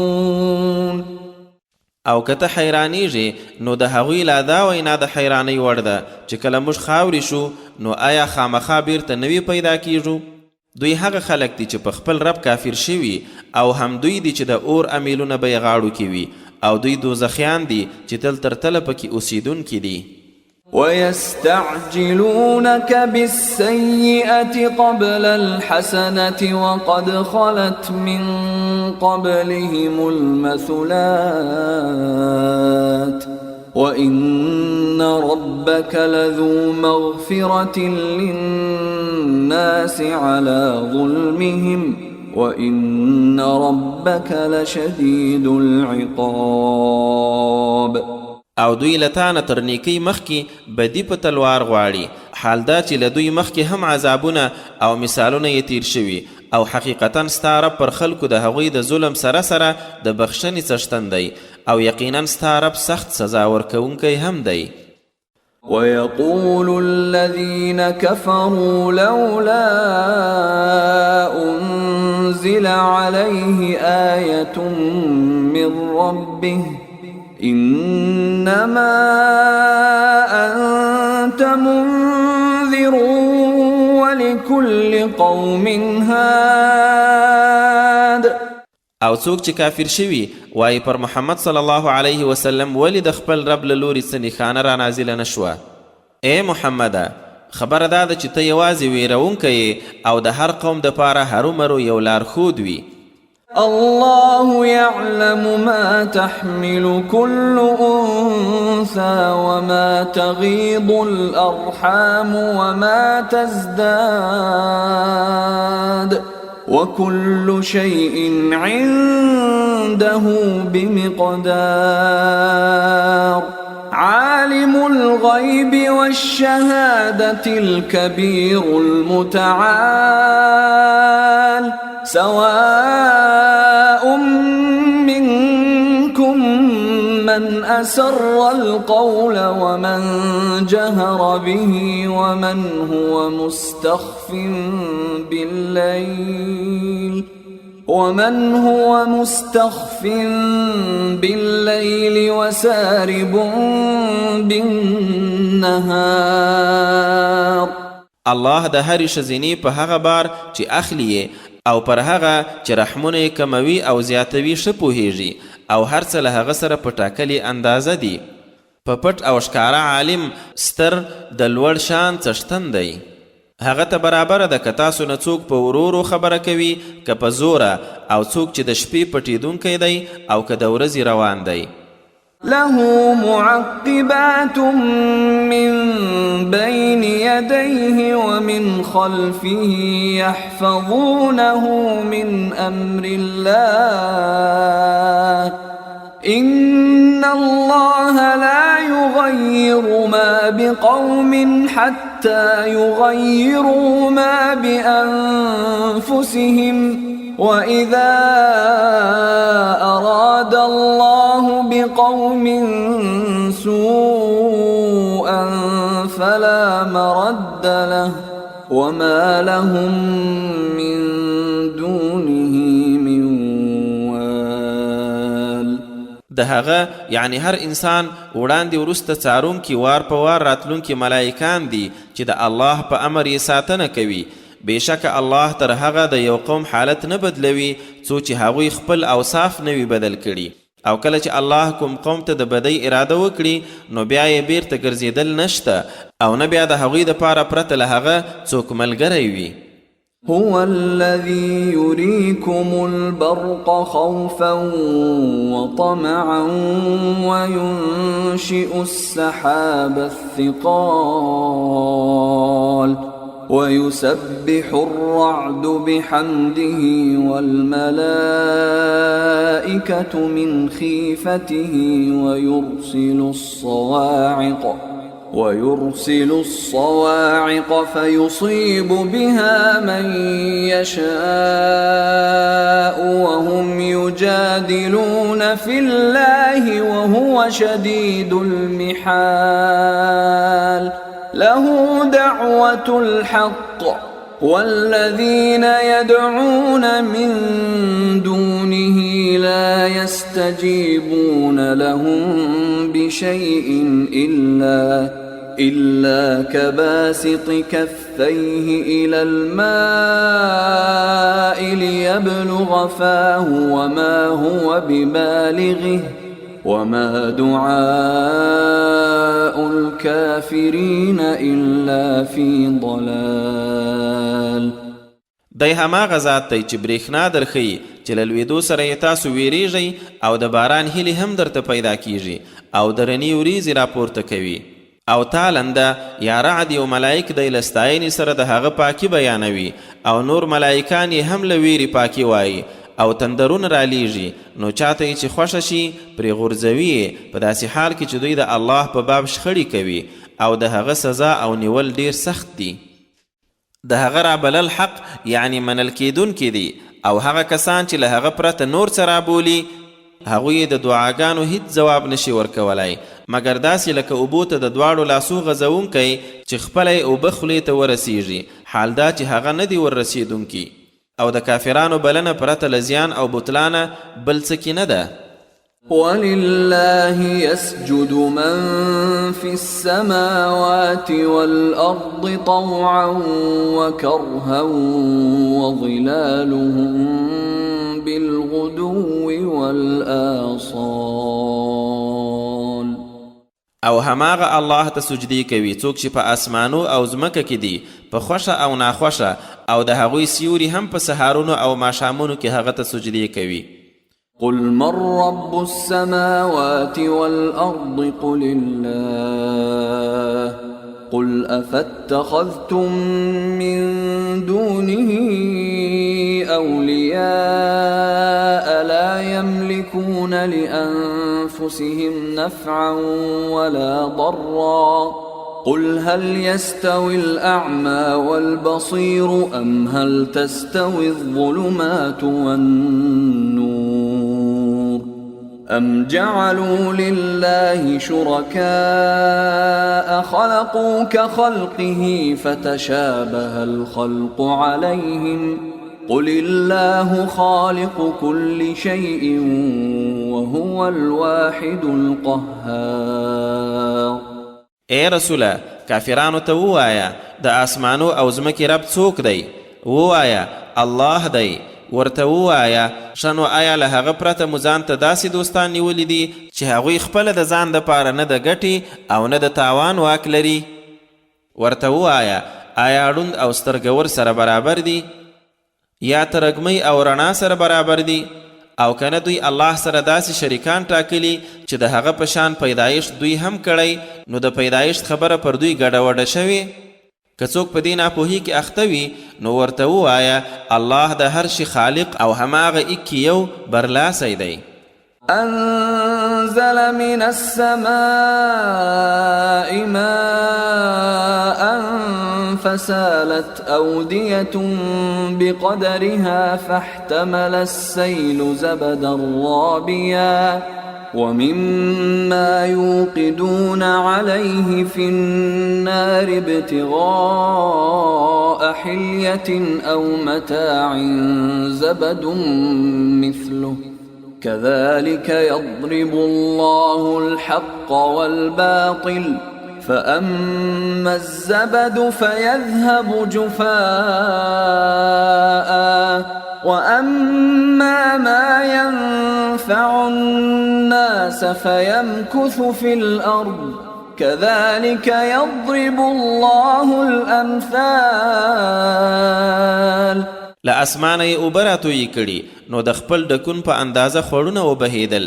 او که ته حیرانیږي نو د هغوی لا دا وینا د حیرانۍ وړ ده چې کله موږ خاورې شو نو آیا خامخا بیرته نوي پیدا کیږو؟ دوی هغه خلک دي چې په خپل رب کافر شوي او هم دوی دي چې د اور امیلونه به یې غاړو کې وي او دوی دوزخیان دي چې تل تر تله پکې اوسیدونکي دي. وَيَسْتَعْجِلُونَكَ بِالسَّيِّئَةِ قَبْلَ الْحَسَنَةِ وَقَدْ خَلَتْ مِنْ قَبْلِهِمُ الْمَثُلَاتُ وَإِنَّ رَبَّكَ لَذُو مَغْفِرَةٍ لِلنَّاسِ عَلَى ظُلْمِهِمْ وَإِنَّ رَبَّكَ لَشَدِيدُ الْعِقَابِ. او دوی لتانه تر نیکی مخکې بدی په تلوار غواړي، حال دا چې له دوی مخکې هم عذابونه او مثالونه یې تیر شوي او حقیقتا ستا رب پر خلکو د هغوی د ظلم سره سره د بخښنې څښتن دی او یقینا ستا رب سخت سزا ورکوونکی هم دی. ويقول الذين كفروا لولا أنزل عليه آية من ربه إنما أنت منذر ولكل قوم هاد. او څوک چې کافر شوي وایي پر محمد صلی الله علیه وسلم ولې د خپل رب له لوري څه نښانه را نازله نه شوه. ای محمده خبره دا ده چې ته یوازې ویرونکی او د هر قوم دپاره هرومرو یو لارښود وي. الله يعلم ما تحمل كل أنثى وما تغيض الأرحام وما تزداد وكل شيء عنده بمقدار. عالم الغيب والشهادة الكبير المتعال سواء منكم من أسر القول ومن جهر به ومن هو مستخف بالليل وسارب بالنهار. الله د هرې ښځینې په هغه بار چې اخلي او پر هغه چې رحمونه یې کموي او زیاتوي ښه پوهیږي او هر څه له هغه سره په ټاکلې اندازه دي. په پټ او ښکاره عالم ستر د لوړ شان څښتن دی. هغه ته برابره ده که تاسو نه څوک په ورورو خبره کوي که په زوره او څوک چې د شپې پټېدونکی دی او که د ورځې روان دی. له معقبات من بين يديه ومن خلفه يحفظونه من أمر الله إن الله لا يغير ما بقوم حتى يغيروا ما بأنفسهم وإذا أراد الله بقوم سوءا فلا مرد له وما لهم من دونه من وال. د هغه یعنی هر انسان وړاندې وروسته څارونکي وار په وار راتلونکي ملایکان دي چې د الله په امر یې ساتنه کوي. بېشکه الله تر هغه د یو قوم حالت نه بدلوي څو چې هغوی خپل اوصاف نه وي بدل کړي او کله چې الله کوم قوم ته د بدۍ اراده وکړي نو بیا یې بیرته ګرځېدل نشته او نه بیا د هغوی دپاره پرته له هغه څوک ملګری وي. هو الذي يريكم البرق خوفا وطمعا وينشئ السحاب الثقال ويسبح الرعد بحمده والملائكة من خيفته ويرسل الصواعق فيصيب بها من يشاء وهم يجادلون في الله وهو شديد المحال. له دعوة الحق والذين يدعون من دونه لا يستجيبون لهم بشيء إلا كباسط كفيه إلى الماء ليبلغ فاه وما هو ببالغه وما دعاء الكافرين إلا في ضلال. دی هماغه ذات دی چې برېښنا درښیي چې له لوېدو سره یې تاسو ویریږئ او د باران هیلې هم درته پیدا کیږي او د رڼې وریځې راپورته کوي او تالنده یا رعد یو ملایک دی له ستاینې سره د هغه پاکي بیانوي او نور ملایکان یې هم له ویرې پاکي وایي او تندرونه رالیږي نو چاته چې خوښه شي پرې غورځوي په داسې حال کې چې دوی د الله په باب شخړې کوي او د هغه سزا او نیول ډیر سخت دي. د هغه رابلل حق یعنی منل کیدونکي دي او هغه کسان چې له هغه پرته نور څه رابولي هغوی د دعاګانو هیڅ ځواب نشي ورکولی مګر داسې لکه اوبو ته د دواړو لاسو غځونکی چې خپله یې اوبه خولې ته ورسیږي حال دا چې هغه نه دي وررسیدونکي او د کافرانو بلنه پرته له زیان او بطلانه بل څه کې نه ده. ولله يسجد من في السماوات والأرض طوعا وكرها وظلالهم بالغدو والآصال. او هماغه الله ته سجدي کوي څوک چې په اسمانو او ځمکه کې دي، په خوښه او ناخوښه، او د هغوی سیوري هم په سهارونو او ماښامونو کې هغه ته سجدي کوي. قل من رب السماوات والأرض قل الله قل أفاتخذتم من دونه أولياء لا يملكون لأنفسهم نفعا ولا ضرا قل هل يستوي الأعمى والبصير أم هل تستوي الظلمات والنور أم جعلوا لله شركاء خلقوا كخلقه فتشابه الخلق عليهم قل الله خالق كل شيء وهو الواحد القهار. اے رسوله، کافرانو ته ووایه د آسمانو او ځمکې رب څوک دی؟ ووایه الله دی. ورته ووایه ښه نو آیا له هغه پرته مو ځان ته داسې دوستان نیولي دي چې هغوی خپله د ځان دپاره نه د ګټې او نه د تاوان واک لري؟ ورته ووایه آیا ړوند او سترګور سره برابر دي؟ یا ترګمۍ او رڼا سره برابر دي؟ او کنه دوی الله سره داسې شریکان ټاکلي چې د هغه په شان پیدایښت دوی هم کړی، نو د پیدایښت خبره پر دوی ګډه وډه شوې؟ که څوک په دې ناپوهۍ کې اخته وي نو ورته ووایه الله د هر شي خالق او هماغه ایکې یو برلاسی دی. أنزل من السماء ماء فسالت أودية بقدرها فاحتمل السيل زبدا رابيا ومما يوقدون عليه في النار ابتغاء حلية أو متاع زبد مثله كذلك يضرب الله الحق والباطل فأما الزبد فيذهب جفاء وأما ما ينفع الناس فيمكث في الأرض كذلك يضرب الله الأمثال. له اسمانه یې اوبه راتویې کړي نو د خپل ډکون په اندازه خوړونه وبهیدل،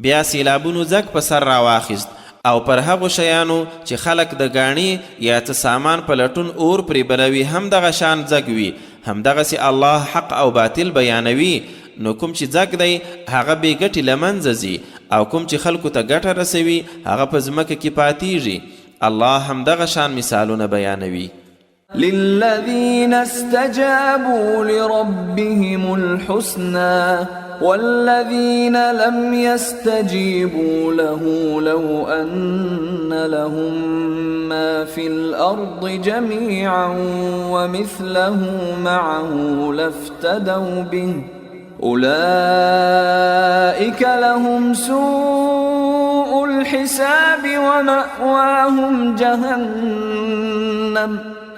بیا سیلابونو زګ په سر راواخیست او پر هغو شیانو چې خلک د ګاڼې یا څه سامان په لټون اور پرې بلوي هم دغه شان زګ وي. همدغسې الله حق او باطل بیانوي. نو کوم چې زګ دی هغه بې ګټې له منځه ځي او کوم چې خلکو ته ګټه رسوي هغه په ځمکه کې پاتیږي. الله همدغه شان مثالونه بیانوي. للذين استجابوا لربهم الحسنى والذين لم يستجيبوا له لو أن لهم ما في الأرض جميعا ومثله معه لافتدوا به أولئك لهم سوء الحساب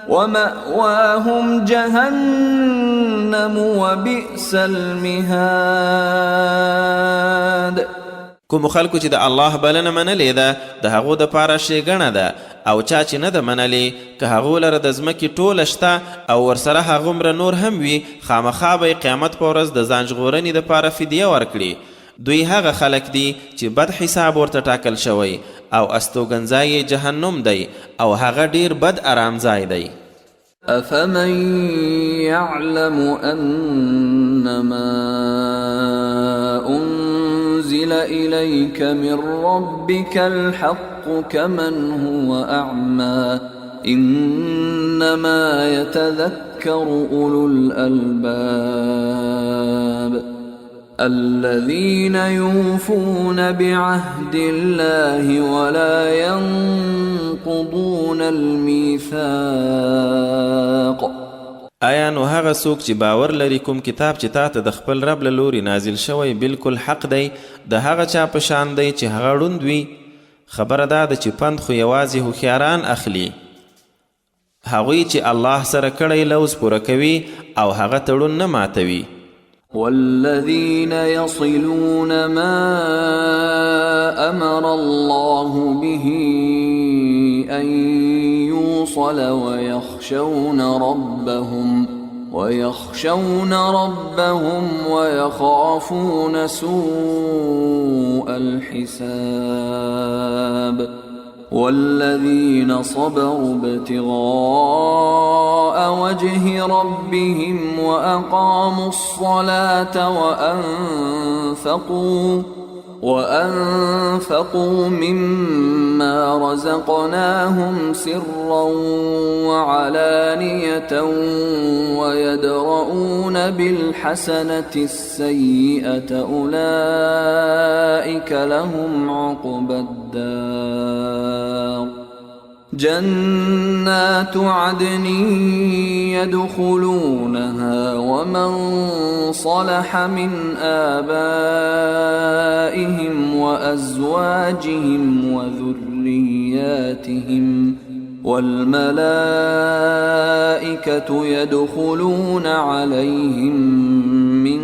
ومأواهم جهنم وبئس المهاد. کوم خلکو چې د الله بلنه منلې ده د هغو دپاره ښېګڼه ده، او چا چې نه ده منلې که هغو لره د ځمکې ټوله شته او ورسره هغومره نور هم وي، خامخا به یې قیامت په ورځ د ځان ژغورنې دپاره فدیه ورکړي. دوی هغه خلک دي چې بد حساب ورته ټاکل شوی او استوګنځای جهنم دی او هغه ډیر بد آرام ځای دی. أفمن يعلم أنما أنزل إليك من ربك الحق كمن هو أعمى إنما يتذكر أولو الألباب الذين يوفون بعهد الله ولا ينقضون الميثاق. آیا نو هغه څوک چې باور لري کوم کتاب چې تا ته د خپل رب له لوري نازل شوی بالکل حق دی د هغه چا په شان دی چې هغه ړوند وي؟ خبره دا ده چې پند خو یوازې هوښیاران اخلي. هغوی چې الله سره کړی لوز پوره کوي او هغه تړون نه ماتوي. والذين يصلون ما أمر الله به أن يوصل ويخشون ربهم ويخافون سوء الحساب والذين صبروا ابتغاء وجه ربهم وأقاموا الصلاة وأنفقوا مما رزقناهم سرا وعلانية ويدرؤون بالحسنة السيئة أولئك لهم عقبى الدار جنات عدن يدخلونها ومن صلح من آبائهم وأزواجهم وذرياتهم والملائكة يدخلون عليهم من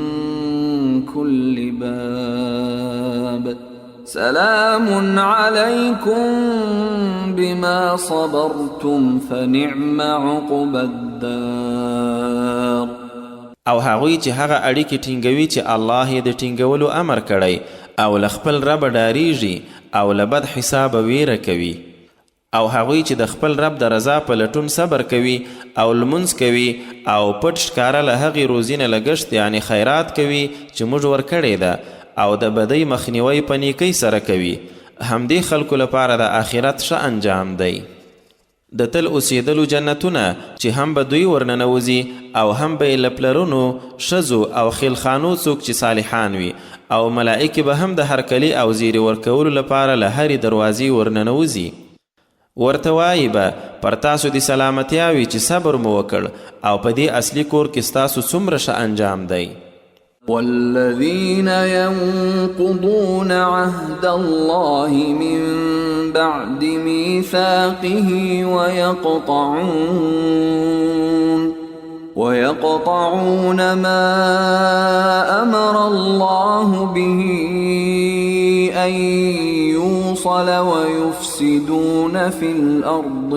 كل باب سلام عليكم بما صبرتم فنعم عقبى الدار. او هغوی چې هغه اړیکې ټینګوي چې الله یې د ټینګولو امر کړی او له خپل رب ډاریږي او له بد حسابه ویره کوي او هغوی چې د خپل رب د رضا په لټون صبر کوي او لمونځ کوي او پټ ښکاره له هغې روزي نه لګښت یعنې خیرات کوي چې موږ ورکړې ده او د بدۍ مخنیوی په نیکۍ سره کوي همدې خلکو لپاره د آخرت ښه انجام دی. د تل اوسېدلو جنتونه چې هم به دوی ورننوځي او هم به یې له پلرونو ښځو او خیلخانو څوک چې صالحان وي او ملائکې به هم د هرکلي او زیرې ورکولو لپاره له هرې دروازې ورننوځي. ورته وایي به پر تاسو د سلامتیا وي چې صبر مو وکړ او په دې اصلي کور کې ستاسو څومره ښه انجام دی. والذين ينقضون عهد الله من بعد ميثاقه ويقطعون ما أمر الله به أن يوصل ويفسدون في الأرض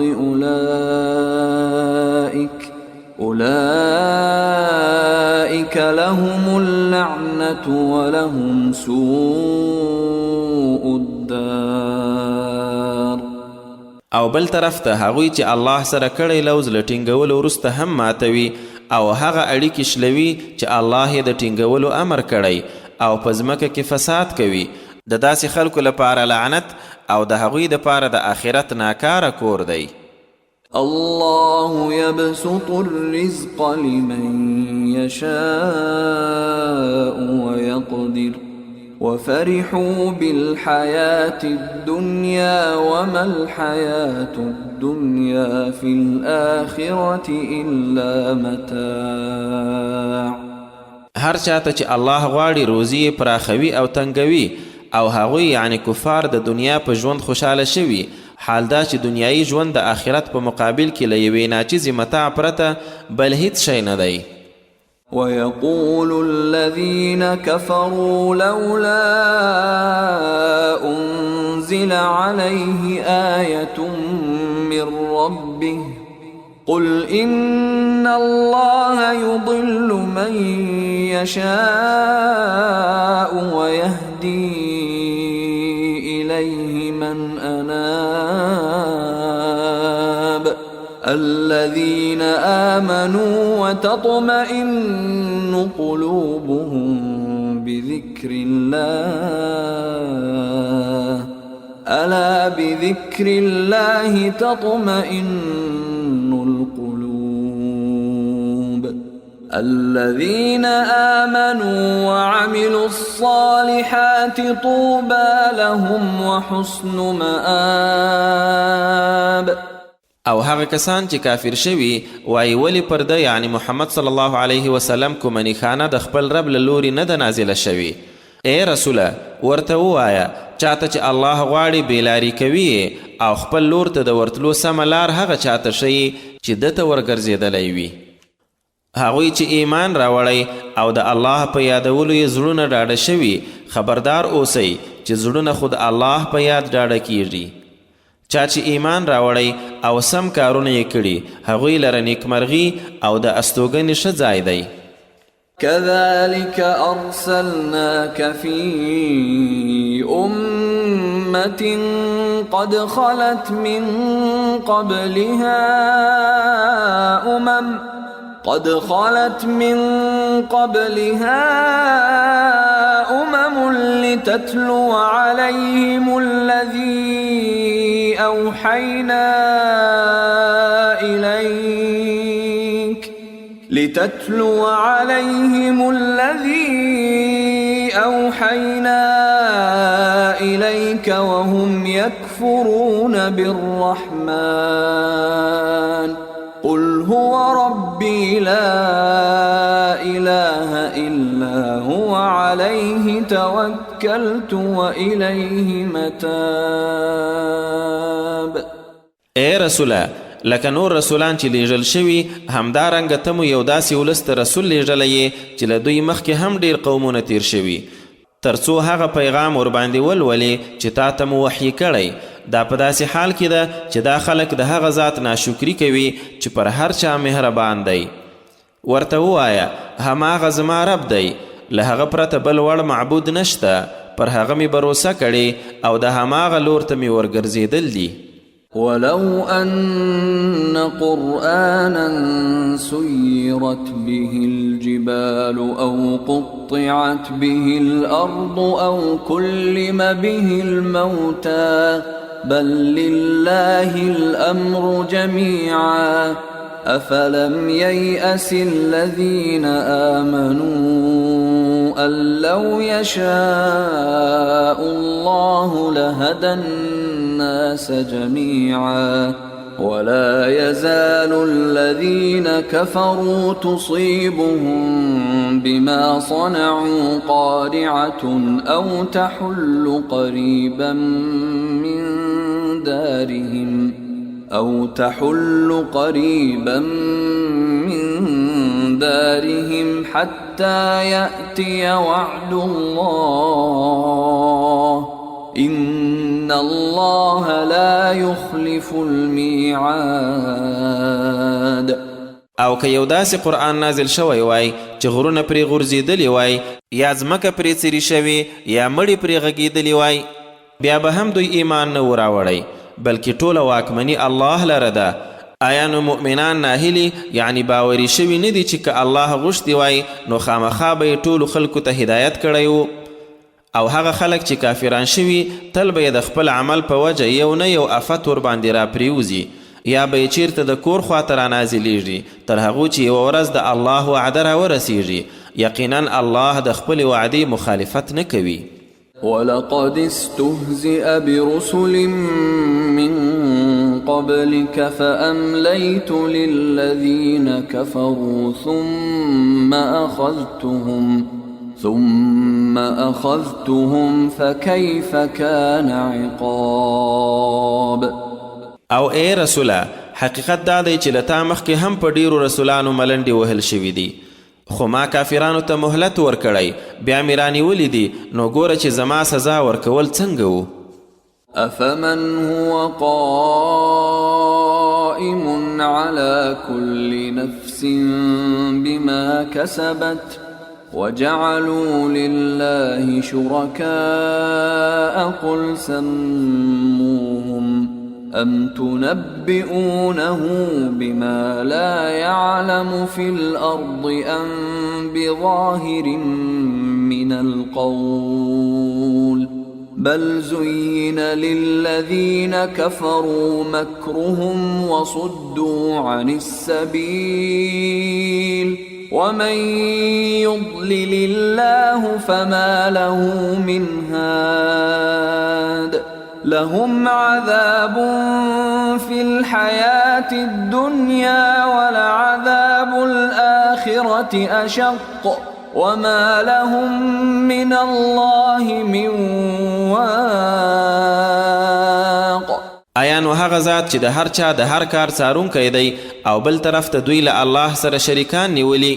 أولئك لهم اللعنة ولهم سوء الدار. او بل طرف ته هغوی چې الله سره کړی لوز له ټینګولو وروسته هم ماتوي او هغه اړیکې شلوي چې الله یې د ټینګولو امر کړی او په ځمکه کې فساد کوي د داسې خلکو لپاره لعنت او د هغوی دپاره د آخرت ناکاره کور دی. الله يبسط الرزق لمن يشاء ويقدر وفرحوا بالحياة الدنيا وما الحياة الدنيا في الآخرة إلا متاع. هر چاته چې الله غواړي روزي پراخوي او تنګوي او هغوی یعنی کفار د دنیا په ژوند خوشحاله شوي حال دا چې دنیایي ژوند د آخرت په مقابل کې له یوې ناچیزې متاع پرته بل هیڅ شی نه دی. ويقول الذين كفروا لولا أنزل عليه آية من ربه قل إن الله يضل من يشاء ويهدي إليه من أناب الذين آمنوا وتطمئن قلوبهم بذكر الله ألا بذكر الله تطمئن القلوب الذين آمنوا وعملوا الصالحات طوبى لهم وحسن مآب. او هغه کسان چې کافر شوي وایي ولې پرده یعنی محمد صلی الله علیه وسلم کومه نښانه د خپل رب له لوري نه ده نازله شوې. ای رسوله ورته ووایه چاته چې الله غواړي بېلاري کوي او خپل لور ته د ورتلو سمه لار هغه چاته ښیي چې ده ته ورګرځېدلی وي. هغوی چې ایمان راوړی او د الله په یادولو یې زړونه ډاډه شوي خبردار اوسئ چې زړونه خو د الله په یاد ډاډه کیږي. چا چې ایمان راوړی او سم کارونه یې کړي هغوی لره نیکمرغي او د استوګنې ښه ځای دی. كذلك أرسلناك في أمة قد خلت من قبلها أمم لتتلو عليهم الذي أوحينا إليك وهم يكفرون بالرحمن قل هو ربي لا إله إلا هو عليه توكلت وإليه متاب. اے رسوله لکه نور رسولان چې لیږل شوي همدارنګه ته مو یو داسې ولس ته رسول لیږلی یې چې له دوی مخکې هم ډیر قومونه تیر شوي تر څو هغه پیغام ورباندې ولولې چې تا ته مو وحی کړی. دا په داسې حال کې ده چې دا خلک د هغه ذات ناشکري کوي چې پر هر چا مهربان دی. ورته ووایه هماغه زما رب دی، له هغه پرته بل وړ معبود نشته، پر هغه مې بروسه کړې او د هماغه لور ته مې ورګرځېدل دي. ولو أن قرآنا سيرت به الجبال أو قطعت به الأرض أو كلم به الموتى بل لله الأمر جميعا أفلم ييأس الذين آمنوا أن لو يشاء الله لهدى الناس جميعا ولا يزال الذين كفروا تصيبهم بما صنعوا قارعة أو تحل قريبا من دارهم حتى يأتي وعد الله إن الله لا يخلف الميعاد. او که یو داسې قرآن نازل شوی وای چې غرونه پرې غورځېدلي وای یا ځمکه پرې څیرې شوې یا مړي پرې غږېدلي وای بیا به هم دوی ایمان نه و راوړی بلکې ټوله واکمني الله لره ده. آیا نو مؤمنان ناهیلي یعنی باوري شوي نه دي چې که الله غوښتي وای نو خامخا به یې ټولو خلکو ته هدایت کړی و؟ او هغه خلک چې کافران شوي تل به یې د خپل عمل په وجه یو نه یو افت ورباندې راپرېوځي یا به یې چیرته د کور خواته رانازلیږي تر هغو چې یوه ورځ د الله وعده راورسیږي. یقینا الله د خپلې وعدې مخالفت نه کوي. ولقد استهزئ برسل من قبلك فأمليت للذين كفروا ثم أخذتهم فكيف كان عقاب. او اے رسوله حقیقت دا دی چې له تا مخکې هم په ډیرو رسولانو ملنډې وهل شوي دي خو ما کافرانو ته مهلت ورکړی بیا مې رانیولي دي نو ګوره چې زما سزا ورکول څنګه و. أفمن هو قائم على كل نفس بما كسبت وجعلوا لله شركاء قل سموهم أم تنبئونه بما لا يعلم في الأرض أم بظاهر من القول بل زين للذين كفروا مكرهم وصدوا عن السبيل ومن يضلل الله فما له من هاد لهم عذاب في الحياة الدنيا ولعذاب الآخرة أشق وما لهم من الله من واق. آیا نو هغه ذات چې د هر چا د هر کار څارونکی دی او بل طرف ته دوی له الله سره شریکان نیولي؟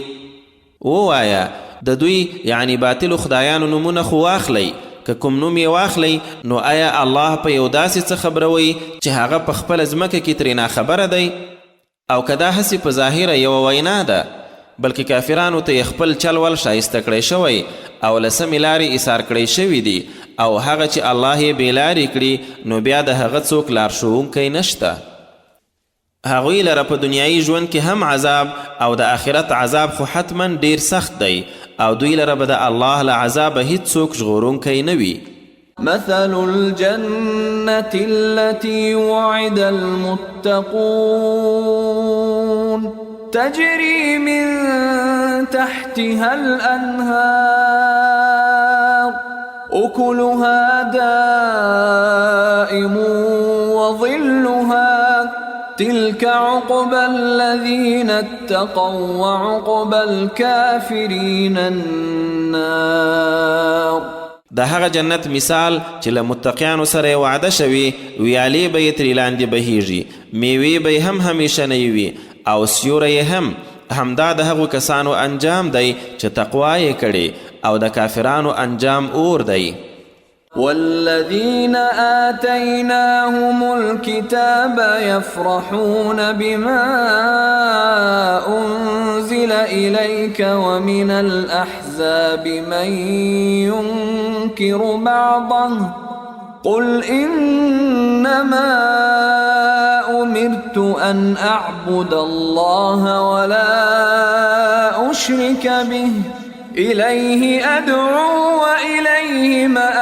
ووایه د دوی یعنی باطلو خدایانو نومونه خو واخلی، که کوم نوم یې واخلی نو آیا الله په یو داسې څه خبروي چې هغه په خپله ځمکه کې ترې ناخبره دی؟ او که دا هسې په ظاهره یوه وینا ده، بلکې کافرانو ته یې خپل چل ول شایسته کړی شوی او له سمې لارې ایثار کړی شوي دي، او هغه چې الله یې بېلارې کړي نو بیا د هغه څوک لارښوونکی نشته. هغوی لره په دنیایي ژوند کې هم عذاب او د آخرت عذاب خو حتما ډیر سخت دی، او دوی لره به د الله له عذابه هیڅوک ژغورونکی نه وي. مثل الجنة التي وعد المتقون تجري من تحتها الأنهار أكلها دائم وظلها تلك عقبى الذين اتقوا وعقبى الكافرين النار. د هغه جنت مثال چې له متقیانو سره وعده شوي، ویالې به یې ترې لاندې بهیږي، میوې به یې هم همیشنۍ وي، او سیوری یې هم. همدا د هغو کسانو انجام دی چې تقوا یې کړې، او د کافرانو انجام اور دی. والذين آتيناهم الكتاب يفرحون بما أنزل إليك ومن الأحزاب من ينكر بعضه قل إنما أمرت أن أعبد الله ولا أشرك به إليه أدعو وإليه مآب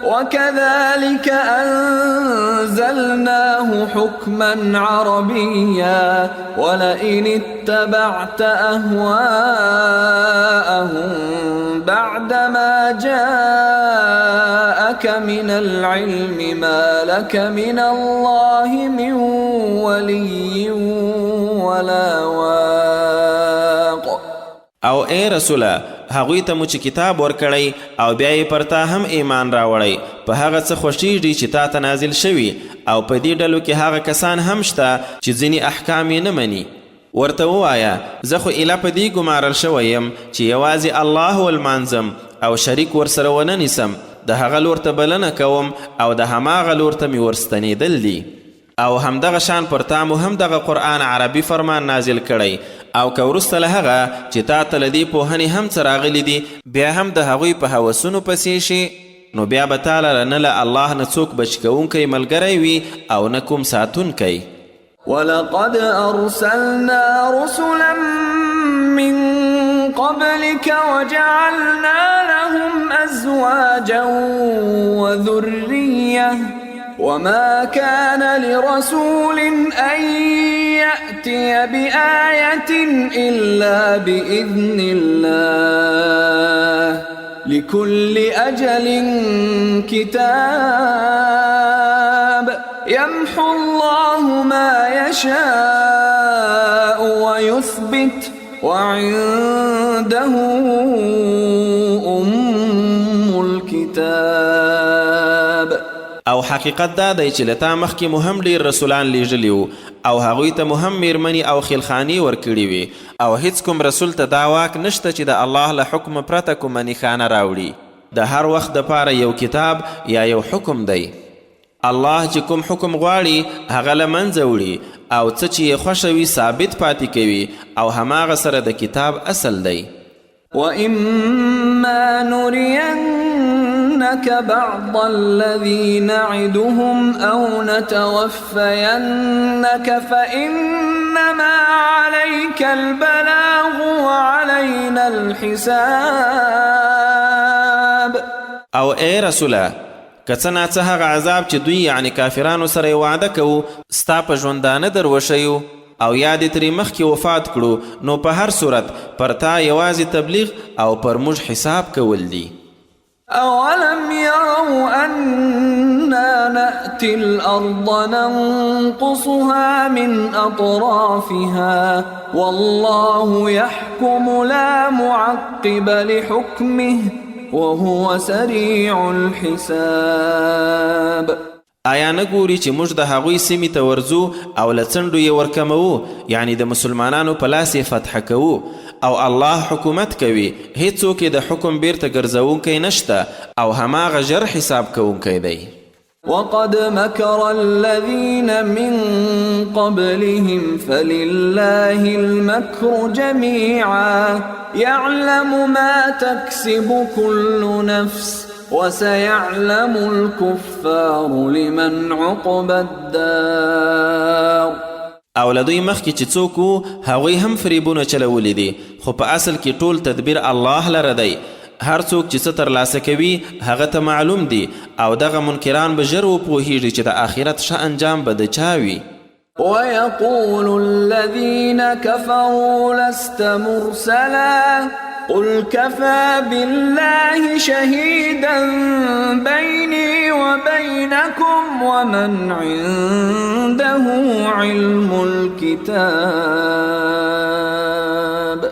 وكذلك أنزلناه حكما عربيا ولئن اتبعت أهواءهم بعدما جاءك من العلم ما لك من الله من ولي ولا واق. او ای رسوله، هغوی ته مو چې کتاب ورکړی او بیا یې پر تا هم ایمان راوړی، په هغه څه خوښیږي چې تا ته نازل شوي، او په دې ډلو کې هغه کسان هم شته چې ځینې احکام یې نه مني. ورته ووایه زه خو ایله په دې ګمارل شوی یم چې یوازې الله ولمانځم او شریک ورسره ونه نیسم، د هغه لور ته بلنه کوم او د هماغه لور ته مې ورستنېدل دي. او همدغه شان پر تا مو هم دغه قرآن عربي فرمان نازل کړی، او که وروسته له هغه چې تا ته له دې پوهنې هم څه راغلي دي بیا هم د هغوی په هوسونو پسې شي، نو بیا به تا لره نه له الله نه څوک بچ کوونکی ملګری وي او نه کوم ساتونکی. ولقد أرسلنا رسلا من قبلك وجعلنا لهم أزواجا وذرية وما كان لرسول أن يأتي بآية إلا بإذن الله لكل أجل كتاب يمحو الله ما يشاء ويثبت وعنده أم الكتاب. او حقیقت دا دی چې له تا مخکې مو هم ډېر رسولان لیږلي وو، او هغوی ته مو هم میرمنې او خیلخانې ورکړي وي، او هیڅ کوم رسول ته دا واک نشته چې د الله له حکم پرته کومه نښانه راوړي. د هر وخت دپاره یو کتاب یا یو حکم دی. الله چې کوم حکم غواړي هغه له منځه وړي، او څه چې یې خوښه وي ثابت پاتې کوي، او هماغه سره د کتاب اصل دی. وَإِمَّا نُرِيَنَّكَ بَعْضَ الَّذِي نَعِدُهُمْ أَوْ نَتَوَفَّيَنَّكَ فَإِنَّمَا عَلَيْكَ الْبَلَاغُ وَعَلَيْنَا الْحِسَابُ. او ای رسوله، که څه ناڅه هغه عذاب چې دوی یعنی کافرانو سره یې وعده کوو ستا په ژوندانه در وښیو او یا دې ترې مخکې وفات کړو، نو په هر صورت پر تا یوازې تبلیغ او پر موږ حساب کول دي. أولم يروا أنا نأتي الأرض ننقصها من أطرافها والله يحكم لا معقب لحكمه وهو سريع الحساب. آیا نه ګوري چې موږ د هغوی سیمې ته ورځو او له څنډو یې ورکموو، یعنی د مسلمانانو په لاس یې فتح کوو، او الله حکومت کوي، هیڅوک یې د حکم بیرته ګرځوونکی نشته، او هماغه ژر حساب کوونکی دی. وقد مكر الذين من قبلهم فلله المكر جميعا يعلم ما تكسب كل نفس وسيعلم الكفار لمن عقبى الدار. او له دوی مخکې چې څوک وو هغوی هم فریبونه چلولی دي، خو په اصل کې ټول تدبیر الله لره دی. هر څوک چې څه ترلاسه کوي هغه ته معلوم دي، او دغه منکران به ژر وپوهیږي چې د آخرت ښه انجام به د چا وي. ويقول الذين كفروا لست مرسلا قل كفى بالله شهيدا بيني وبينكم ومن عنده علم الكتاب.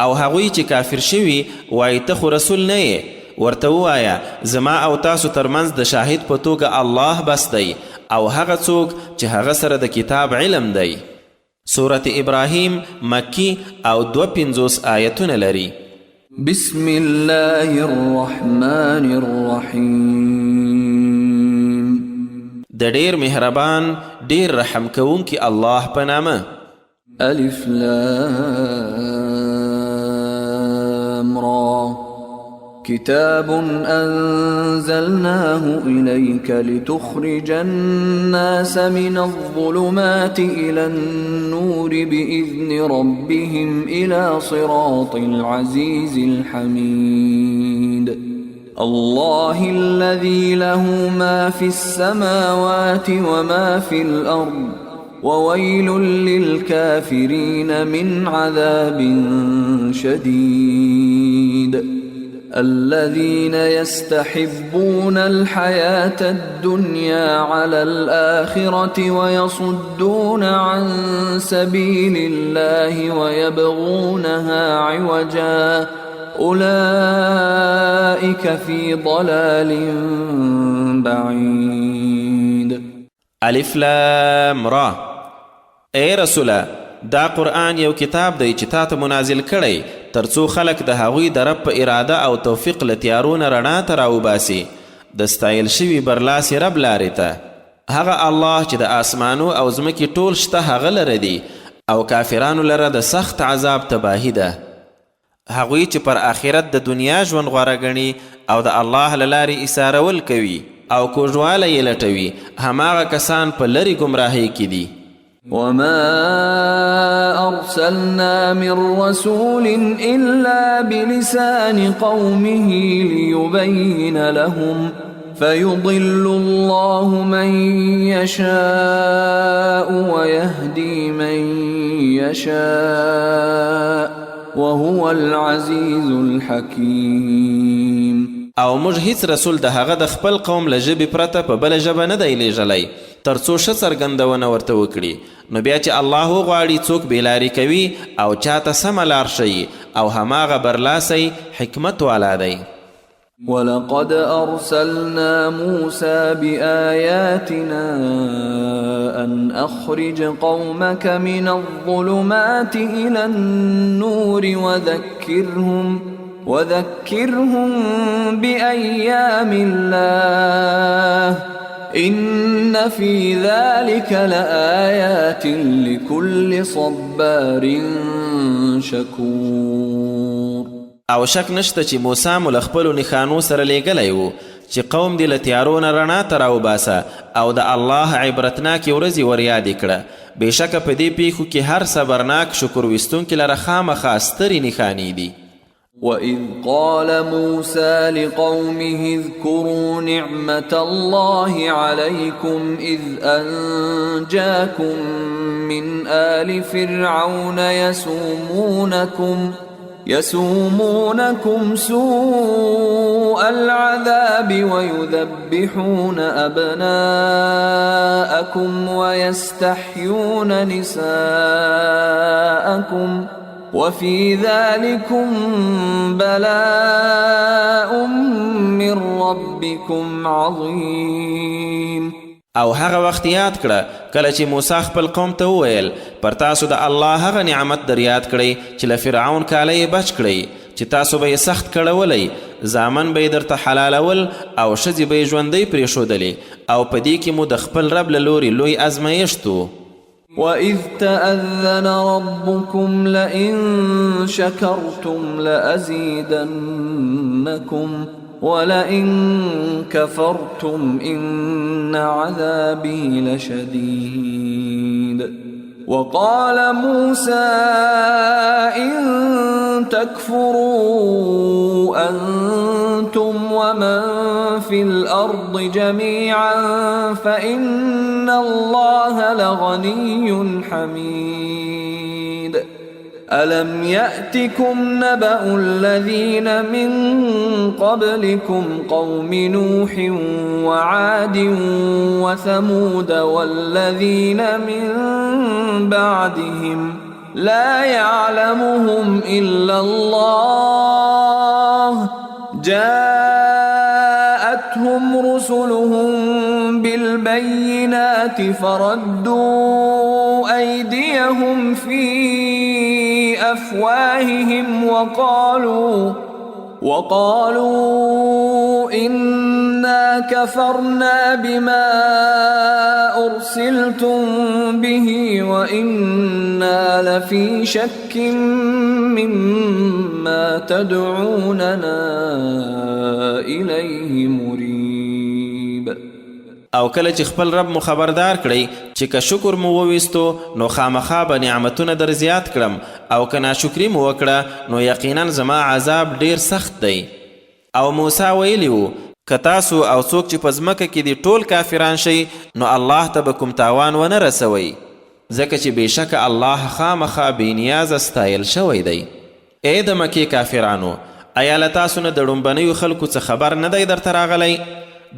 او هغوی چې کافر شوي وایي ته خو رسول نه یې، ورته ووایه زما او تاسو ترمنځ د شاهد په توګه الله بس دی، او هغه څوک چې هغه سره د کتاب علم دی. سورة ابراهیم مکی او 52 آیتونه لري. بسم الله الرحمن الرحیم. د ډیر مهربان ډیر رحم کوونکی الله په نامه. الف لام را كتاب أنزلناه إليك لتخرج الناس من الظلمات إلى النور بإذن ربهم إلى صراط العزيز الحميد. الله الذي له ما في السماوات وما في الأرض وويل للكافرين من عذاب شديد. الذين يستحبون الحياة الدنيا على الآخرة ويصدون عن سبيل الله ويبغونها عوجا أولئك في ضلال بعيد. الف لام را. اے رسوله دا قرآن یو کتاب دی چې تا ته منازل کړی ترڅو خلک د هغوی د رب په اراده او توفیق له تیارو نه رڼا ته راوباسي د ستایل شوي برلاسې رب لارې ته. هغه الله چې د آسمانو او ځمکې ټول شته هغه لره دی، او کافرانو لره د سخت عذاب تباهي ده. هغوی چې پر آخرت د دنیا ژوند غوره ګڼي او د الله له لارې ایثارول کوي او کوږوالی یې لټوي، هماغه کسان په لرې ګمراهۍ کې دي. وما أرسلنا من رسول إلا بلسان قومه ليبين لهم فيضل الله من يشاء ويهدي من يشاء وهو العزيز الحكيم. او موږ هیڅ رسول د هغه د خپل قوم له ژبې پرته په بله ژبه نه دی لیږلی ترڅو ښه څرګندونه ورته وکړي، نو بیا چې الله وغواړي څوک بېلارې کوي او چاته سمه لار ښیي، او هماغه برلاسی حکمت والا دی. ولقد أرسلنا موسى بآياتنا أن أخرج قومك من الظلمات إلى النور وذكرهم بأيام الله إن في ذلك لآيات لكل صبار شكور. او شک نشته چې موسی مو له خپلو نښانو سره لیږلی و چې قوم دې له تیارو نه رڼا ته راوباسه او د الله عبرتناکې ورځې وریادې کړه. بېشکه په دې پیښو کې هر صبرناک شکر ویستونکي لره خامخا سترې نښانې دي. وَإِذْ قَالَ مُوسَى لِقَوْمِهِ اذْكُرُوا نِعْمَةَ اللَّهِ عَلَيْكُمْ إِذْ أَنْجَاكُمْ مِنْ آلِ فِرْعَوْنَ يَسُومُونَكُمْ سُوءَ الْعَذَابِ وَيُذَبِّحُونَ أَبْنَاءَكُمْ وَيَسْتَحْيُونَ نِسَاءَكُمْ وفي ذلكم بلاء من ربكم عظيم. او هغه وخت یاد کړه کله چې موسی خپل قوم ته وویل پر تاسو د الله هغه نعمت در یاد کړئ چې له فرعون کاله یې بچ کړئ چې تاسو به یې سخت کړولی زامن به یې درته حلالول او ښځې به یې ژوندۍ پرېښودلې او په دې کې مو د خپل رب له لورې لوی ازمایښت و. وَإِذْ تَأَذَّنَ رَبُّكُمْ لَئِن شَكَرْتُمْ لَأَزِيدَنَّكُمْ وَلَئِن كَفَرْتُمْ إِنَّ عَذَابِي لَشَدِيدٌ. وَقَالَ مُوسَى إِن تَكْفُرُوا أَنْتُمْ وَمَنْ فِي الْأَرْضِ جَمِيعًا فَإِنَّ اللَّهَ لَغَنِيٌّ حَمِيدٌ. أَلَمْ يَأْتِكُمْ نَبَأُ الَّذِينَ مِنْ قَبْلِكُمْ قَوْمِ نُوحٍ وَعَادٍ وَثَمُودَ وَالَّذِينَ مِنْ بَعْدِهِمْ لَا يَعْلَمُهُمْ إِلَّا اللَّهُ جاءتهم رسلهم بالبينات فردوا أيديهم في أفواههم وقالوا إنا كفرنا بما أرسلتم به وإنا لفي شك مما تدعوننا إليه مريب. او کله چې خپل رب مو خبردار کړئ چې که شکر مو وویستو نو خامخا به نعمتونه در زیات کړم او که ناشکري مو وکړه نو یقینا زما عذاب ډیر سخت دی. او موسی ویلی و که تاسو او څوک چې په ځمکه کې دي ټول کافران شئ نو الله ته به کوم تاوان ونه رسوئ ځکه چې بېشکه الله خامخا بېنیازه ستایل شوی دی. ای د مکې کافرانو ایا له تاسو نه د ړومبنیو خلکو څه خبر نه دی درته راغلی؟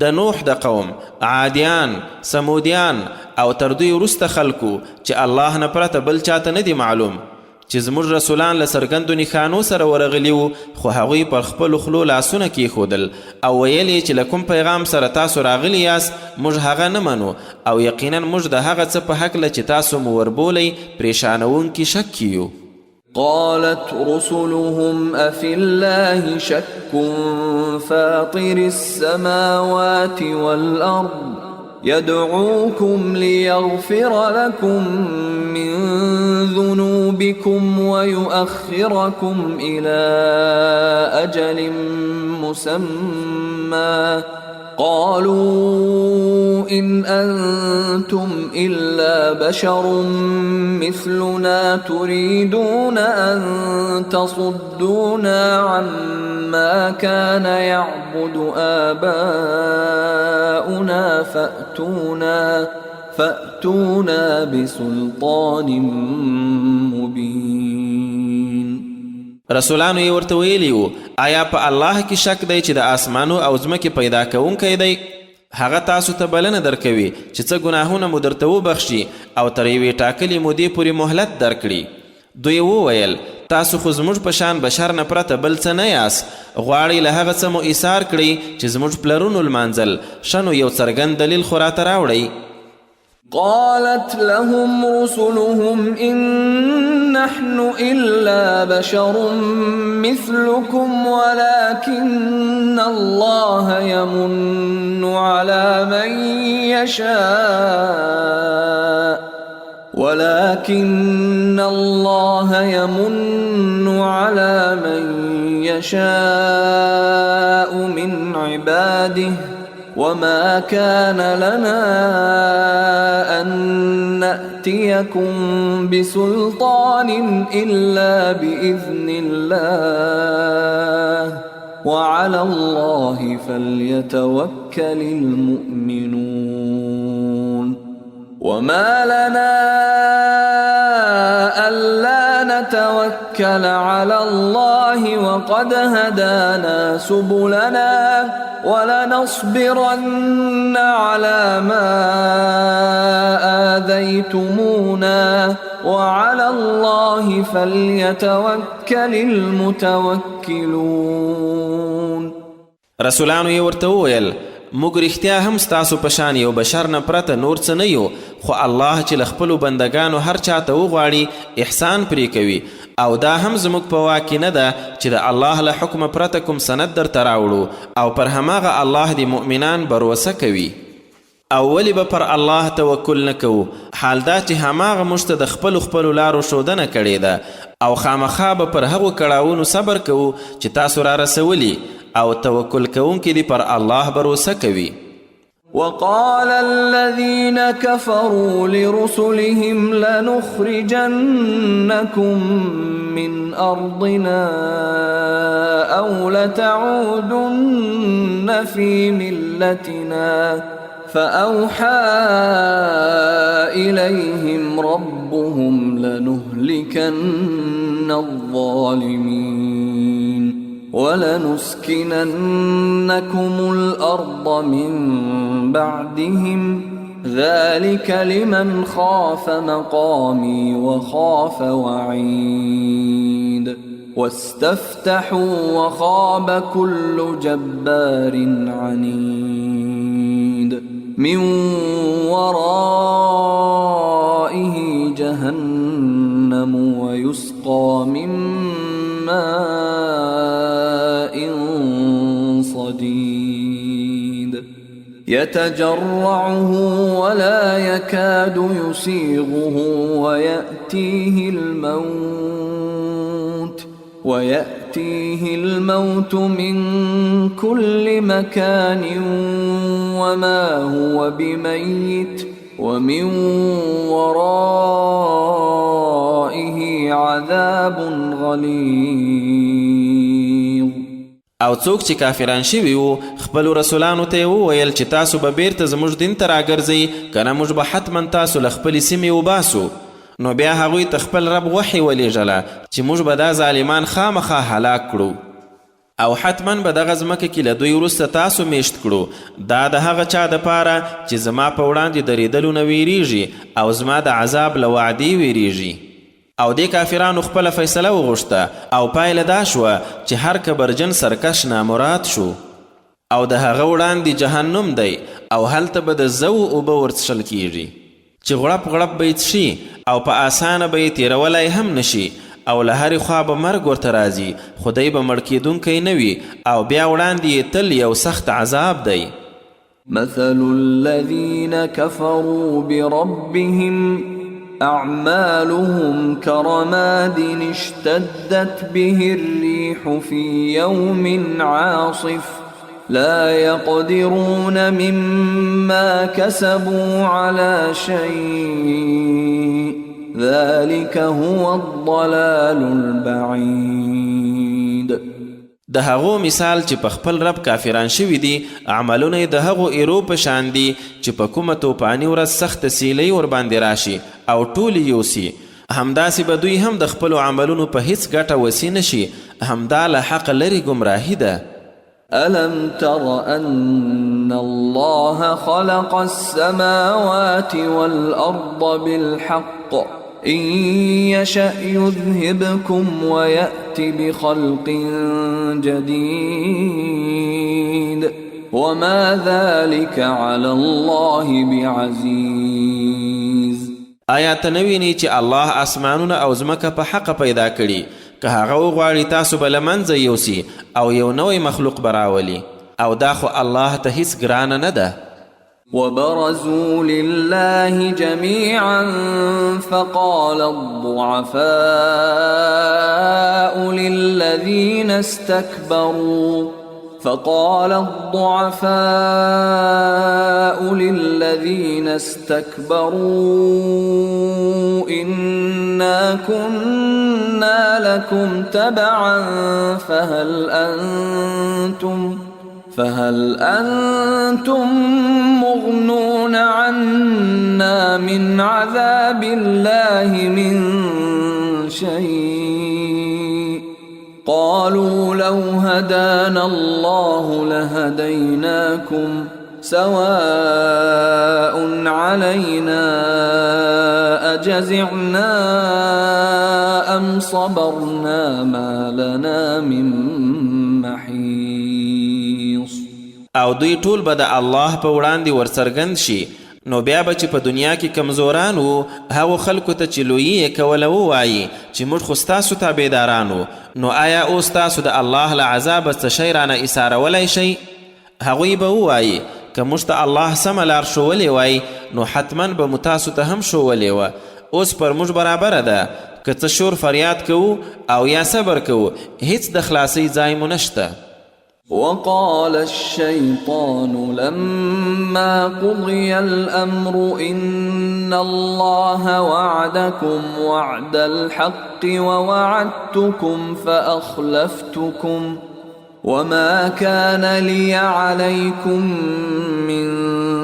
د نوح د قوم، عادیان، سمودیان او تر دوی وروسته خلکو چې الله نه پرته بل چاته نه دی معلوم چې زموږ رسولان له څرګندو نښانو سره ورغلي وو خو هغوی پر خپلو خولو لاسونه کیښودل او ویل یې چې له کوم پیغام سره تاسو راغلي یاست موږ هغه نه منو او یقینا موږ د هغه څه په هکله چې تاسو مو وربولی پریشانوونکي شک کیو. قالت رسلهم أفي الله شك فاطر السماوات والأرض يدعوكم ليغفر لكم من ذنوبكم ويؤخركم إلى أجل مسمى قالوا إن أنتم إلا بشر مثلنا تريدون أن تصدونا عما كان يعبد آباؤنا فأتونا بسلطان مبين. رسولانو یې ورته ویلي وو آیا په الله کې شک دی چې د آسمانو او ځمکې پیدا کوونکی دی؟ هغه تاسو ته بلنه درکوي چې څه ګناهونه مو درته وبخشي او تر یوې ټاکلې مودې پورې مهلت درکړي. دوی وویل تاسو خو زموږ په شان بشر نه پرته بل څه نه یاست، غواړئ له هغه څه مو ایثار کړئ چې زموږ پلرونو لمانځل، ښه نو یو څرګند دلیل خو راته راوړئ. قالت لهم رسلهم إن نحن إلا بشر مثلكم ولكن الله يمن على من يشاء من عباده وما كان لنا أن نأتيكم بسلطان إلا بإذن الله وعلى الله فليتوكل المؤمنون. وما لنا ألا نتوكل على الله وقد هدانا سبلنا ولنصبرن على ما آذيتمونا وعلى الله الله فليتوكل المتوكلون. رسولانو یې ورته وویل موږ رښتیا هم ستاسو په شان یو بشر نه پرته نور څه نه یو، خو الله چې له خپلو بندګانو هر چاته وغواړي احسان پرې کوي، او دا هم زموږ په واک کې نه ده چې د الله له حکمه پرته کوم سند درته راوړو، او پر هماغه الله د مؤمنان بروسه کوي. او ولی به پر الله توکل نه کوو؟ حال دا چې هماغه موږ ته د خپلو لارو ښودنه کړې ده، او خامخا به پر هغو کړاوونو صبر کوو چې تاسو را رسولي، او توکل کوونکي دي پر الله بروسه کوي. وقال الذين كفروا لرسلهم لنخرجنكم من أرضنا أو لتعودن في ملتنا فأوحى إليهم ربهم لنهلكن الظالمين ولنسكننكم الأرض من بعدهم ذلك لمن خاف مقامي وخاف وعيد واستفتحوا وخاب كل جبار عنيد من ورائه جهنم ويسقى من ماء صديد يتجرعه ولا يكاد يسيغه ويأتيه الموت من كل مكان وما هو بميت ومن ورائه عذاب غلیظ. او څوک چې کافران شوي وو خپلو رسولانو ته یې وویل چې تاسو به بیرته زموږ دین ته راګرځئ، که نه موږ به حتما تاسو له خپلې سیمې وباسو. نو بیا هغوی ته خپل رب وحی ولیږله چې موږ به دا ظالمان خامخا هلاک کړو، او حتما به دغه ځمکه کې له دوی وروسته تاسو میشت کړو. دا د هغه چا دپاره چې زما په وړاندې درېدلو نه ویریږي او زما د عذاب له وعدې ویریږي. او دې کافرانو خپله فیصله وغوښته، او پایله دا شوه چې هر کبرجن سرکش نامراد شو، او د هغه وړاندې جهنم دی، او هلته به د زو اوبه ورڅښل کیږي چې غړپ غړپ به یې څښي، او په اسانه به یې تیرولی هم نشي، او له هرې خوا به مرګ ورته راځي، خو دی به مړ کیدونکی نه وي، او بیا وړاندې یې تل یو سخت عذاب دی. مثل الذين كفروا بربهم أعمالهم كرماد اشتدت به الريح في يوم عاصف لا يقدرون مما كسبوا على شيء ذلك هو الضلال البعيد. د هغو مثال چې په خپل رب کافران شوي دي، عملونه یې د هغو ایرو په شان دي چې په کومه توپاني ورځ سخته سیلۍ ورباندې راشي او ټول یوسي. همداسې به دوی هم د خپلو عملونو په هیڅ ګټه وسی نشي. همدا له حق لرې ګمراهي ده. ألم تر أن الله خلق السماوات والأرض بالحق إن يشأ يذهبكم ويأت بخلق جديد وما ذلك على الله بعزيز. آیا ته نه وینې چې الله اسمانونه او ځمکه په حقه پیدا کړي؟ که هغه وغواړي تاسو به له منځه یوسي او یو نوی مخلوق به راولي، او دا خو الله ته هیڅ ګرانه نه ده. وبرزوا لله جميعا فقال الضعفاء للذين استكبروا إنا كنا لكم تبعا فهل أنتم مغنون عنا من عذاب الله من شيء قالوا لو هدانا الله لهديناكم سواء علينا أجزعنا صبرنا ما لنا من محيص. او دوی ټول به د الله په وړاندې ورڅرګند شي، نو بیا به چې په دنیا کې کمزوران وو هغو خلکو ته چې لویي یې کوله ووایي چې موږ خو ستاسو تابعداران وو، نو آیا اوس تاسو د الله له عذابه څه شی رانه ایسارولی شئ؟ هغوی به ووایي که موږ ته الله سمه لار ښوولې وای نو حتما به مو تاسو ته هم ښوولې وه. اوس پر موږ برابره ده که څه شور فریاد کوو او یا صبر کوو، هیڅ د خلاصۍ ځای مو نشته. وقال الشيطان لما قضي الأمر إن الله وعدكم وعد الحق ووعدتكم فأخلفتكم وما كان لي عليكم من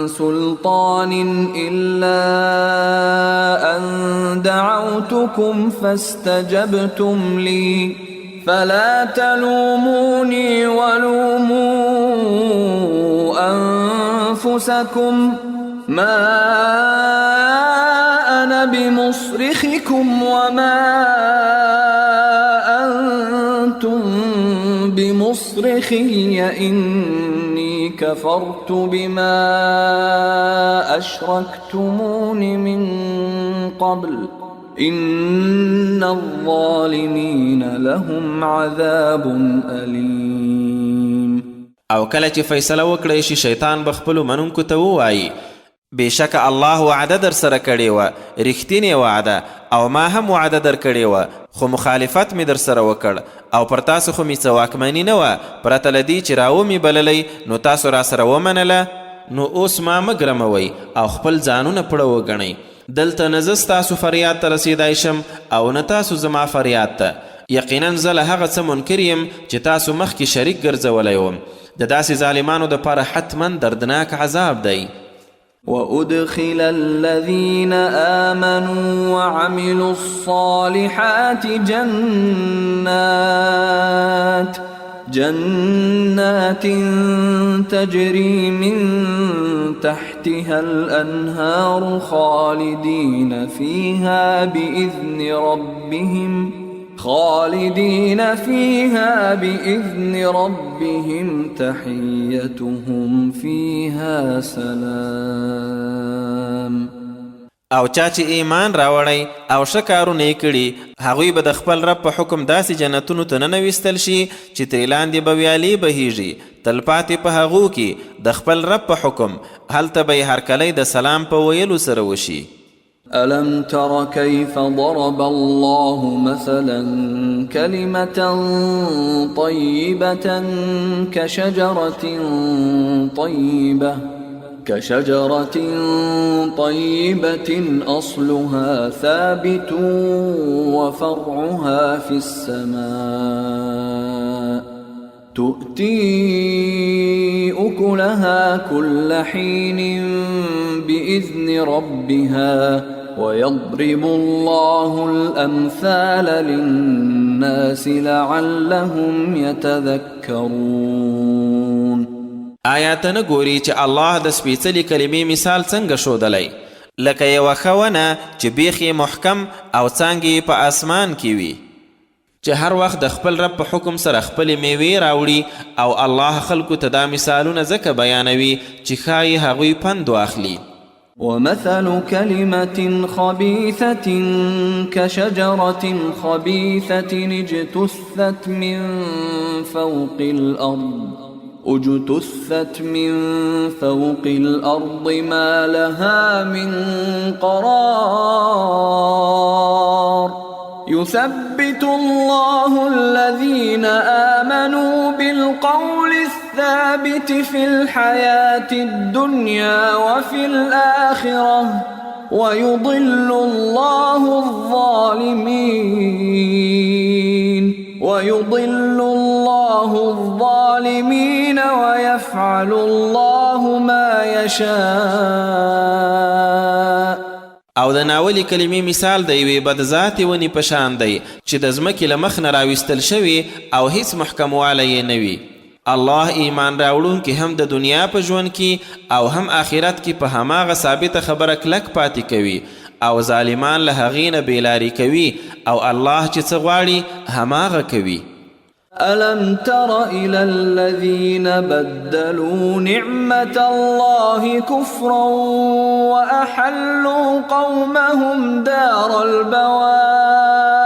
سلطان إلا أن دعوتكم فاستجبتم لي فلا تلوموني ولوموا أنفسكم ما أنا بمصرخكم وما أنتم بمصرخي إني كفرت بما أشركتمون من قبل إن الظالمين لهم عذاب أليم. او کله چې فیصله وکړی شي شیطان به خپلو منونکو ته ووایي بېشکه الله وعده در سره کړې وه، رښتینې وعده، او ما هم وعده در کړې وه، خو مخالفت مې در سره وکړ او پر تاسو خو مې څه واکمني نه وه پرته له دې چې راومې بللی، نو تاسو را سره ومنله، نو اوس ما مه ګرموئ او خپل ځانونه پړه وګڼئ. دلته نه زه ستاسو فریاد ته رسیدای شم او نه تاسو زما فریاد ته. یقینا زه له هغه څه منکر یم چې تاسو مخکې شریک ګرځولی وم. د داسې ظالمانو دپاره حتما دردناک عذاب دی. وأدخل الذين آمنوا وعملوا الصالحات جنات تجري من تحتها الأنهار خالدين فيها بإذن ربهم تحيتهم فيها سلام. او چا چې ایمان راوړی او ښه کارونه یې کړي هغوی به د خپل رب په حکم داسې جنتونو ته ننویستل شي چې ترې لاندې به ویالې بهیږي، تلپاتې په هغو کې د خپل رب په حکم. هلته به یې هرکلی د سلام په ویلو سره وشي. ألم تر كيف ضرب الله مثلا كلمة طيبة كشجرة طيبة أصلها ثابت وفرعها في السماء تؤتي أكلها كل حين بإذن ربها ويضرب الله الأمثال للناس لعلهم يتذكرون. آیا ته نه ګورې چې الله د سپېڅلې کلمې مثال څنګه ښودلی؟ لکه یوه ښه ونه چې بیخ یې محکم او څانګې یې په اسمان کې وي، چې هر وخت د خپل رب په حکم سره خپلې میوې راوړي، او الله خلکو ته دا مثالونه ځکه بیانوي چې ښایي هغوی پند واخلي. ومثل كلمة خبيثة كشجرة خبيثة اجتثت من فوق الأرض ما لها من قرار. يثبت الله الذين آمنوا بالقول الثابت في الحياة الدنيا وفي الآخرة ويضل الله الظالمين ويفعل الله ما يشاء. او د ناولې کلمې مثال د یوې بدذاتې ونې په شان دی چې د ځمکې له مخ نه راویستل شوي او هیڅ محکموالی یې نه وي. الله ایمان راوړونکي هم د دنیا په ژوند کې او هم آخرت کې په هماغه ثابته خبره کلک پاتې کوي، او ظالمان له هغې نه بېلارې کوي او الله چې څه غواړي هماغه کوي. ألم تر إلى الذين بدلوا نعمة الله كفرا وأحلوا قومهم دار البوار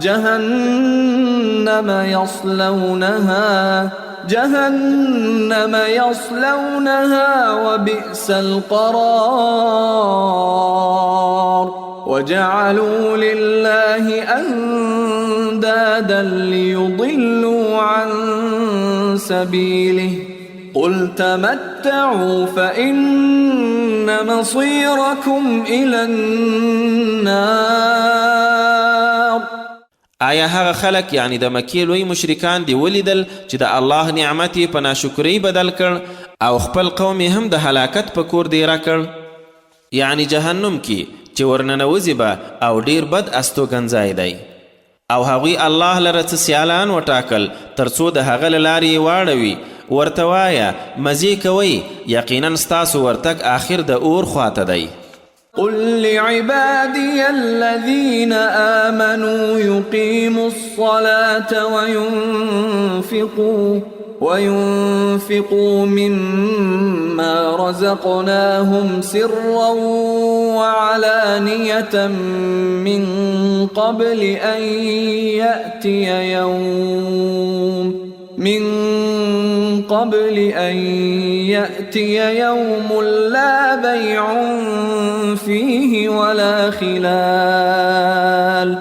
جهنم يصلونها وبئس القرار وجعلوا لله أندادا ليضلوا عن سبيله قل تمتعوا فإن مصيركم إلى النار. آیا هغه خلک یعنی د مکې لوی مشرکان دی ولیدل چې د الله نعمت یې په ناشکرۍ بدل کړ او خپل قوم یې هم د هلاکت په کور دیره کړ؟ یعنی جهنم کې چې ورننوځي به او ډیر بد استوګنځای دی او هغوی الله لره څه سیالان وټاکل تر څو د هغه له لارې یې واړوي. ورته وایه مزې کوئ، یقینا ستاسو ورتګ آخر د اور خواته دی. قل لعبادي الذين آمنوا يقيموا الصلاة وينفقوا مما رزقناهم سرا وعلانية من قبل أن يأتي يوم لا بيع فيه ولا خلال.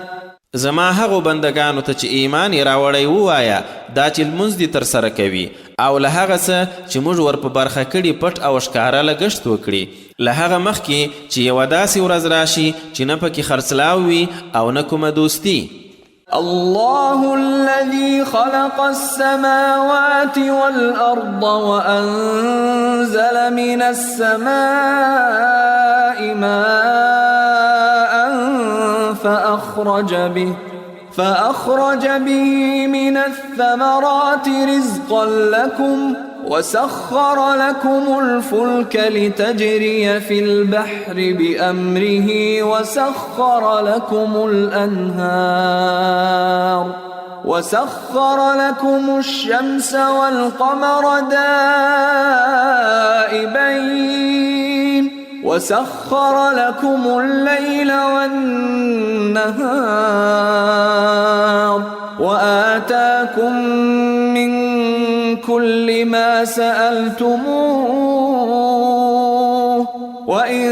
زما هغو بندگانو ته چې ایمان یې راوړی ووایه دا چې لمونځ دې ترسره کوي او له هغه څه چې موږ ور په برخه کړي پټ او ښکاره لګښت وکړي، له هغه مخکې چې یوه داسې ورځ راشي چې نه پکې خرڅلاو وي او نه کومه دوستي. الله الذي خلق السماوات والأرض وأنزل من السماء ماء فأخرج به من الثمرات رزقا لكم وسخر لكم الفلك لتجري في البحر بأمره وسخر لكم الشمس والقمر دائبين وسخر لكم الليل والنهار وآتاكم من كل ما سألتموه وإن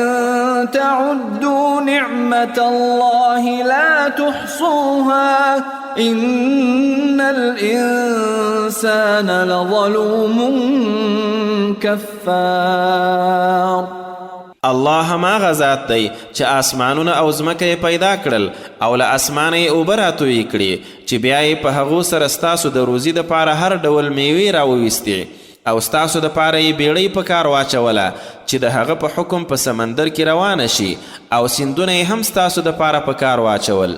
تعدوا نعمة الله لا تحصوها إن الإنسان لظلوم كفار. الله هماغه ذات دی چې آسمانونه او ځمکه یې پیدا کړل او له اسمانه یې اوبه راتویې کړې چې بیا یې په هغو سره ستاسو د روزي دپاره هر ډول میوې راوویستې او ستاسو دپاره یې بیړۍ په کار واچوله چې د هغه په حکم په سمندر کې روانه شي او سیندونه یې هم ستاسو دپاره په کار واچول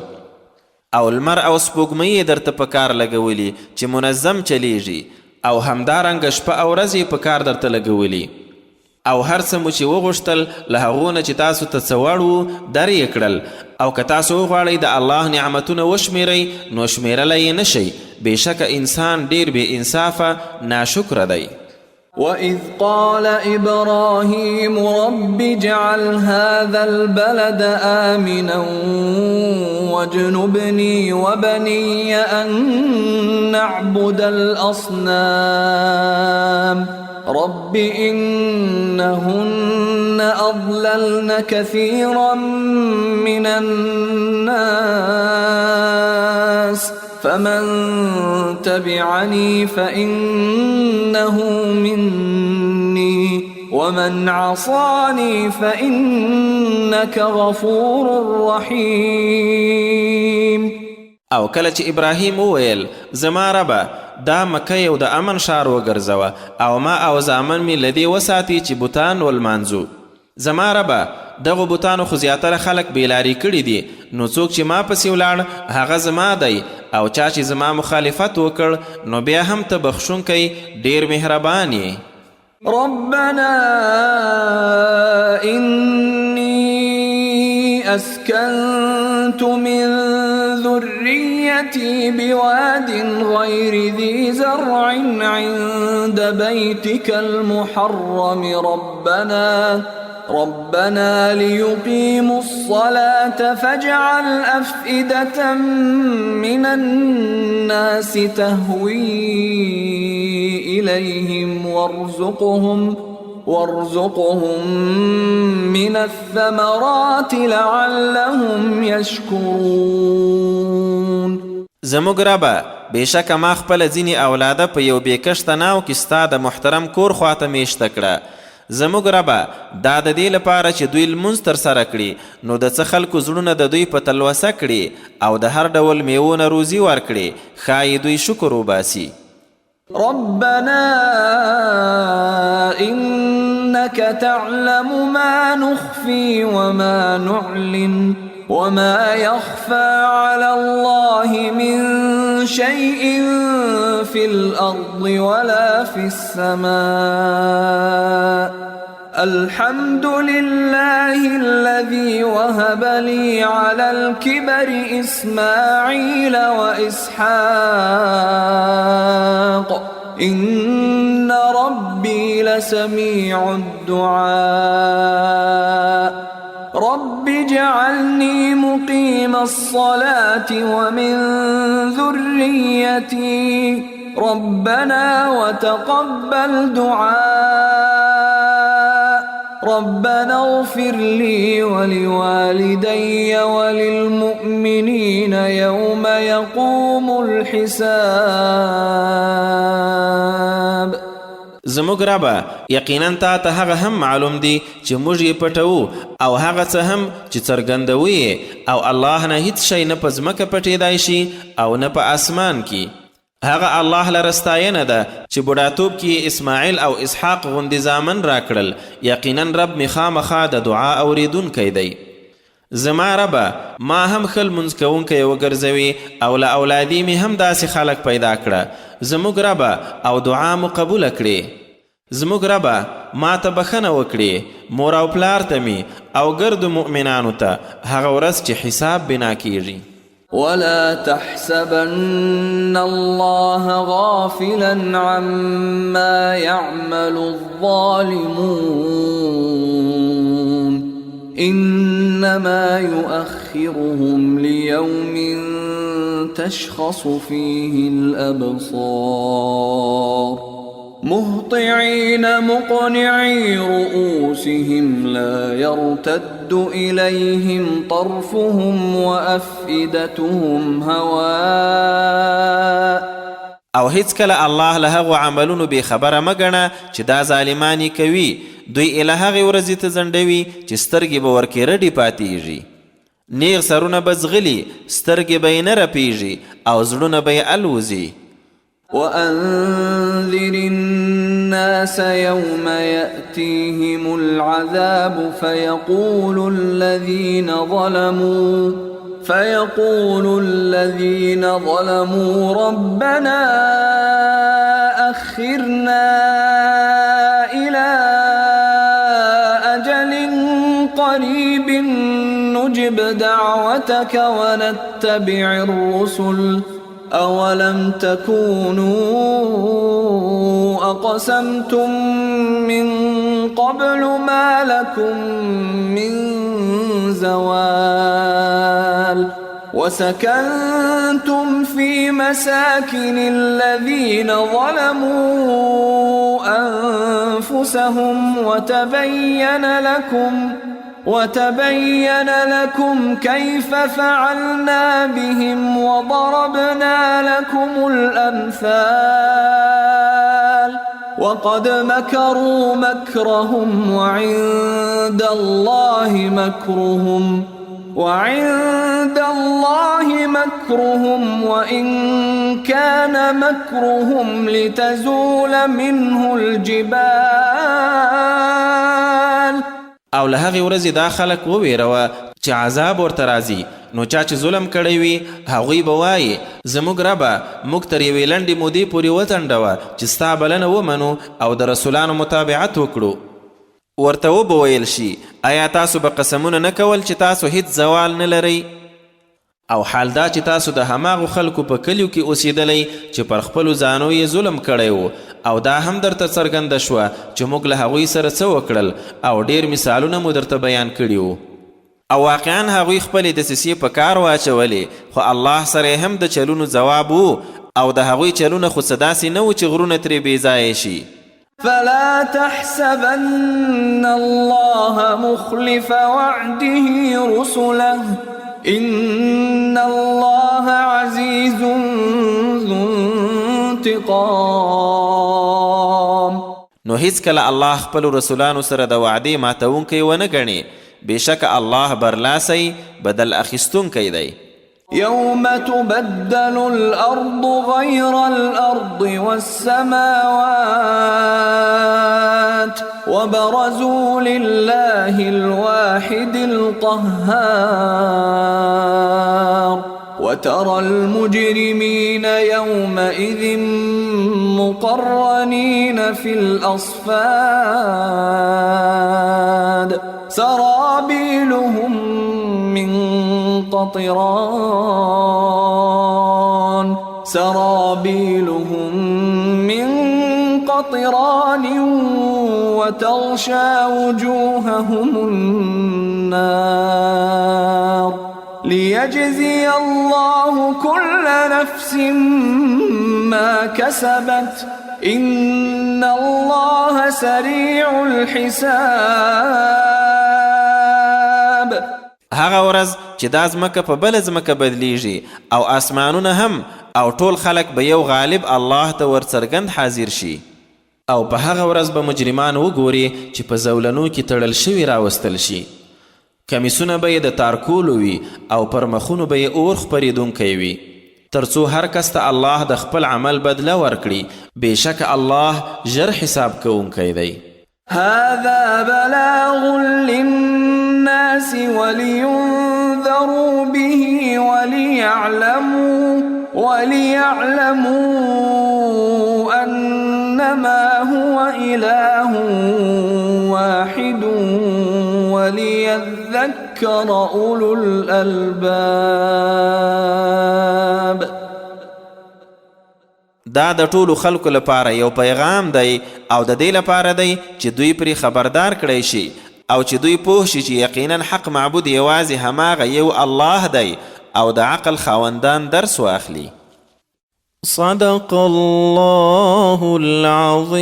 او لمر او سپوږمۍ یې درته په کار لګولي چې منظم چلیږي او همدارنګه شپه او ورځ یې په کار درته لګولي او هر څه مو چې وغوښتل له هغو نه چې تاسو ته څه وړ وو در یې کړل او که تاسو وغواړئ د الله نعمتونه وشمیرئ نو شمیرلی یې نشئ. بېشکه انسان ډیر بې انصافه ناشکره دی. وإذ قال إبراهيم رب اجعل هذا البلد آمنا واجنبني وبني أن نعبد الأصنام رب إنهن أضللن كثيرا من الناس فمن تبعني فإنه مني ومن عصاني فإنك غفور رحيم. او کله چې ابراهیم وویل زما ربه دا مکه یو د امن ښار وګرځوه او ما او زامن مې له دې وساتي چې بوتان ولمانځو. زما ربه دغو بوتانو خو زیاتره خلک بېلارې کړي دي نو څوک چې ما پسې ولاړ هغه زما دی او چا چې زما مخالفت وکړ نو بیا هم ته بخښونکی ډېر مهربان یې. ربنا إني أسكنت من ذريتي بواد غير ذي زرع عند بيتك المحرم ربنا ليقيموا الصلاة فاجعل أفئدة من الناس تهوي إليهم وارزقهم من الثمرات لعلهم يشكرون. زموږ ربه بېشکه ما خپله ځینې اولاده په یو بېکشته ناو کې ستا د محترم کور خواته میشته کړه. زموږ ربه دا د دې لپاره چې دوی لمونځ ترسره کړي نو د څه خلکو زړونه د دوی په تلوسه کړي او د هر ډول میوو نه روزي ورکړي، ښایي دوی شکر وباسي. ربنا إنك تعلم ما نخفي وما نعلن وما يخفى على الله من شيء في الأرض ولا في السماء. الحمد لله الذي وهب لي على الكبر إسماعيل وإسحاق إن ربي لسميع الدعاء. رب اجعلني مقيم الصلاة ومن ذريتي ربنا وتقبل دعاء. ربنا اغفر لي ولوالدي وللمؤمنين يوم يقوم الحساب. زموږ ربه یقینا تا ته هغه هم معلوم دی چې موږ یې پټوو او هغه څه هم چې څرګندوي او الله نه هیڅ شی نه په ځمکه پټېدای شي او نه په اسمان کې. هغه الله لره ستاینه ده چې بوډاتوب کې اسماعیل او اسحاق غوندې زامن راکړل. یقینا رب مې خامخا د دعا اورېدونکی دی. زما ربه ما هم ښه لمونځ کوونکی وګرځوي او له اولادي مې هم داسې خلک پیدا کړه. زموږ ربه او دعا مو قبوله کړې. زموږ ربه ما ته بخښنه وکړې، مور او پلار ته مې او ګردو مؤمنانو ته هغه ورځ چې حساب بنا کیږي. ولا تحسبن الله غافلا عما يعمل الظالمون إنما يؤخرهم ليوم تشخص فيه الأبصار مهطعين مقنعي رؤوسهم لا يرتد إليهم طرفهم وأفئدتهم هواء. او هیڅ کله الله له هغو عملونو بې خبره مه ګڼه چې دا ظالمانی کوي. دوی اله هغې ورځې ته ځنډوي چې سترګې به ورکې رډې پاتېږي. نیغ سرونه به ځغلي، سترګې به یې نه رپېږي او زړونه به یې الوځي. وأنذر الناس يوم يأتيهم العذاب فيقول الذين ظلموا ربنا أخرنا إلى أجل قريب نجب دعوتك ونتبع الرسل أولم تكونوا أقسمتم من قبل ما لكم من زوال وسكنتم في مساكن الذين ظلموا أنفسهم وتبين لكم كيف فعلنا بهم وضربنا لكم الأمثال وقد مكروا مكرهم وعند الله مكرهم وإن كان مكرهم لتزول منه الجبال. او له هغې ورځې دا خلک وویروه چې عذاب ورته راځي. نو چا چې ظلم کړی وي هغوی به وایي زموږ ربه موږ تر یوې لنډې مودې پورې وځنډوه چې ستا بلنه ومنو او د رسولانو متابعت وکړو. ورته وبویل شي آیا تاسو به قسمونه نه کول چې تاسو هیڅ زوال نه لرئ او حال دا چې تاسو د هماغو خلکو په کلیو کې اوسېدلی چې پر خپلو ځانو یې ظلم کړی و او دا هم درته څرګنده شوه چې موږ له هغوی سره څه وکړل او ډیر مثالونه مو درته بیان کړي وو او واقعا هغوی خپلې دسیسې په کار واچولې خو الله سره هم د چلونو ځواب وو او د هغوی چلونه خو څه داسې نه و چې غرونه ترې بېځایه شي فلا تحسبن الله مخلف وعده رسله إن الله عزيز ذو انتقام نو هیڅ کله الله خپل رسولانو سره د وعدې ماتونکی ونه ګڼي بېشکه الله برلاسی بدل اخیستونکی دی يوم تبدل الأرض غير الأرض والسماوات وبرزوا لله الواحد القهار وترى المجرمين يومئذ مقرنين في الأصفاد سرابيلهم من قطران وتغشى وجوههم النار ليجزي الله كل نفس ما كسبت إن الله سريع الحساب هغه ورځ چې دا ځمکه په بله ځمکه بدلیږي او آسمانونه هم او ټول خلک به یو غالب الله ته ورڅرګند حاضر شي او په هغه ورځ به مجرمان وګوري چې په زولنو کې تړل شوي راوستل شي کمیسونه به یې د تارکولو وي او پر مخونو به یې اور خپرېدونکی وي تر څو هر کس ته الله د خپل عمل بدله ورکړي بېشکه الله ژر حساب کوونکی دی هذا بلاغ للناس ولينذروا به وليعلموا أنما هو إله واحد وليذكر أولو الألباب دا د ټولو خلکو لپاره یو پیغام دی او د دې لپاره دی چې دوی پرې خبردار کړی شي او چې دوی پوه شي چې یقینا حق معبود یوازې هماغه یو الله دی او د عقل خاوندان درس واخلي صدق الله العظیم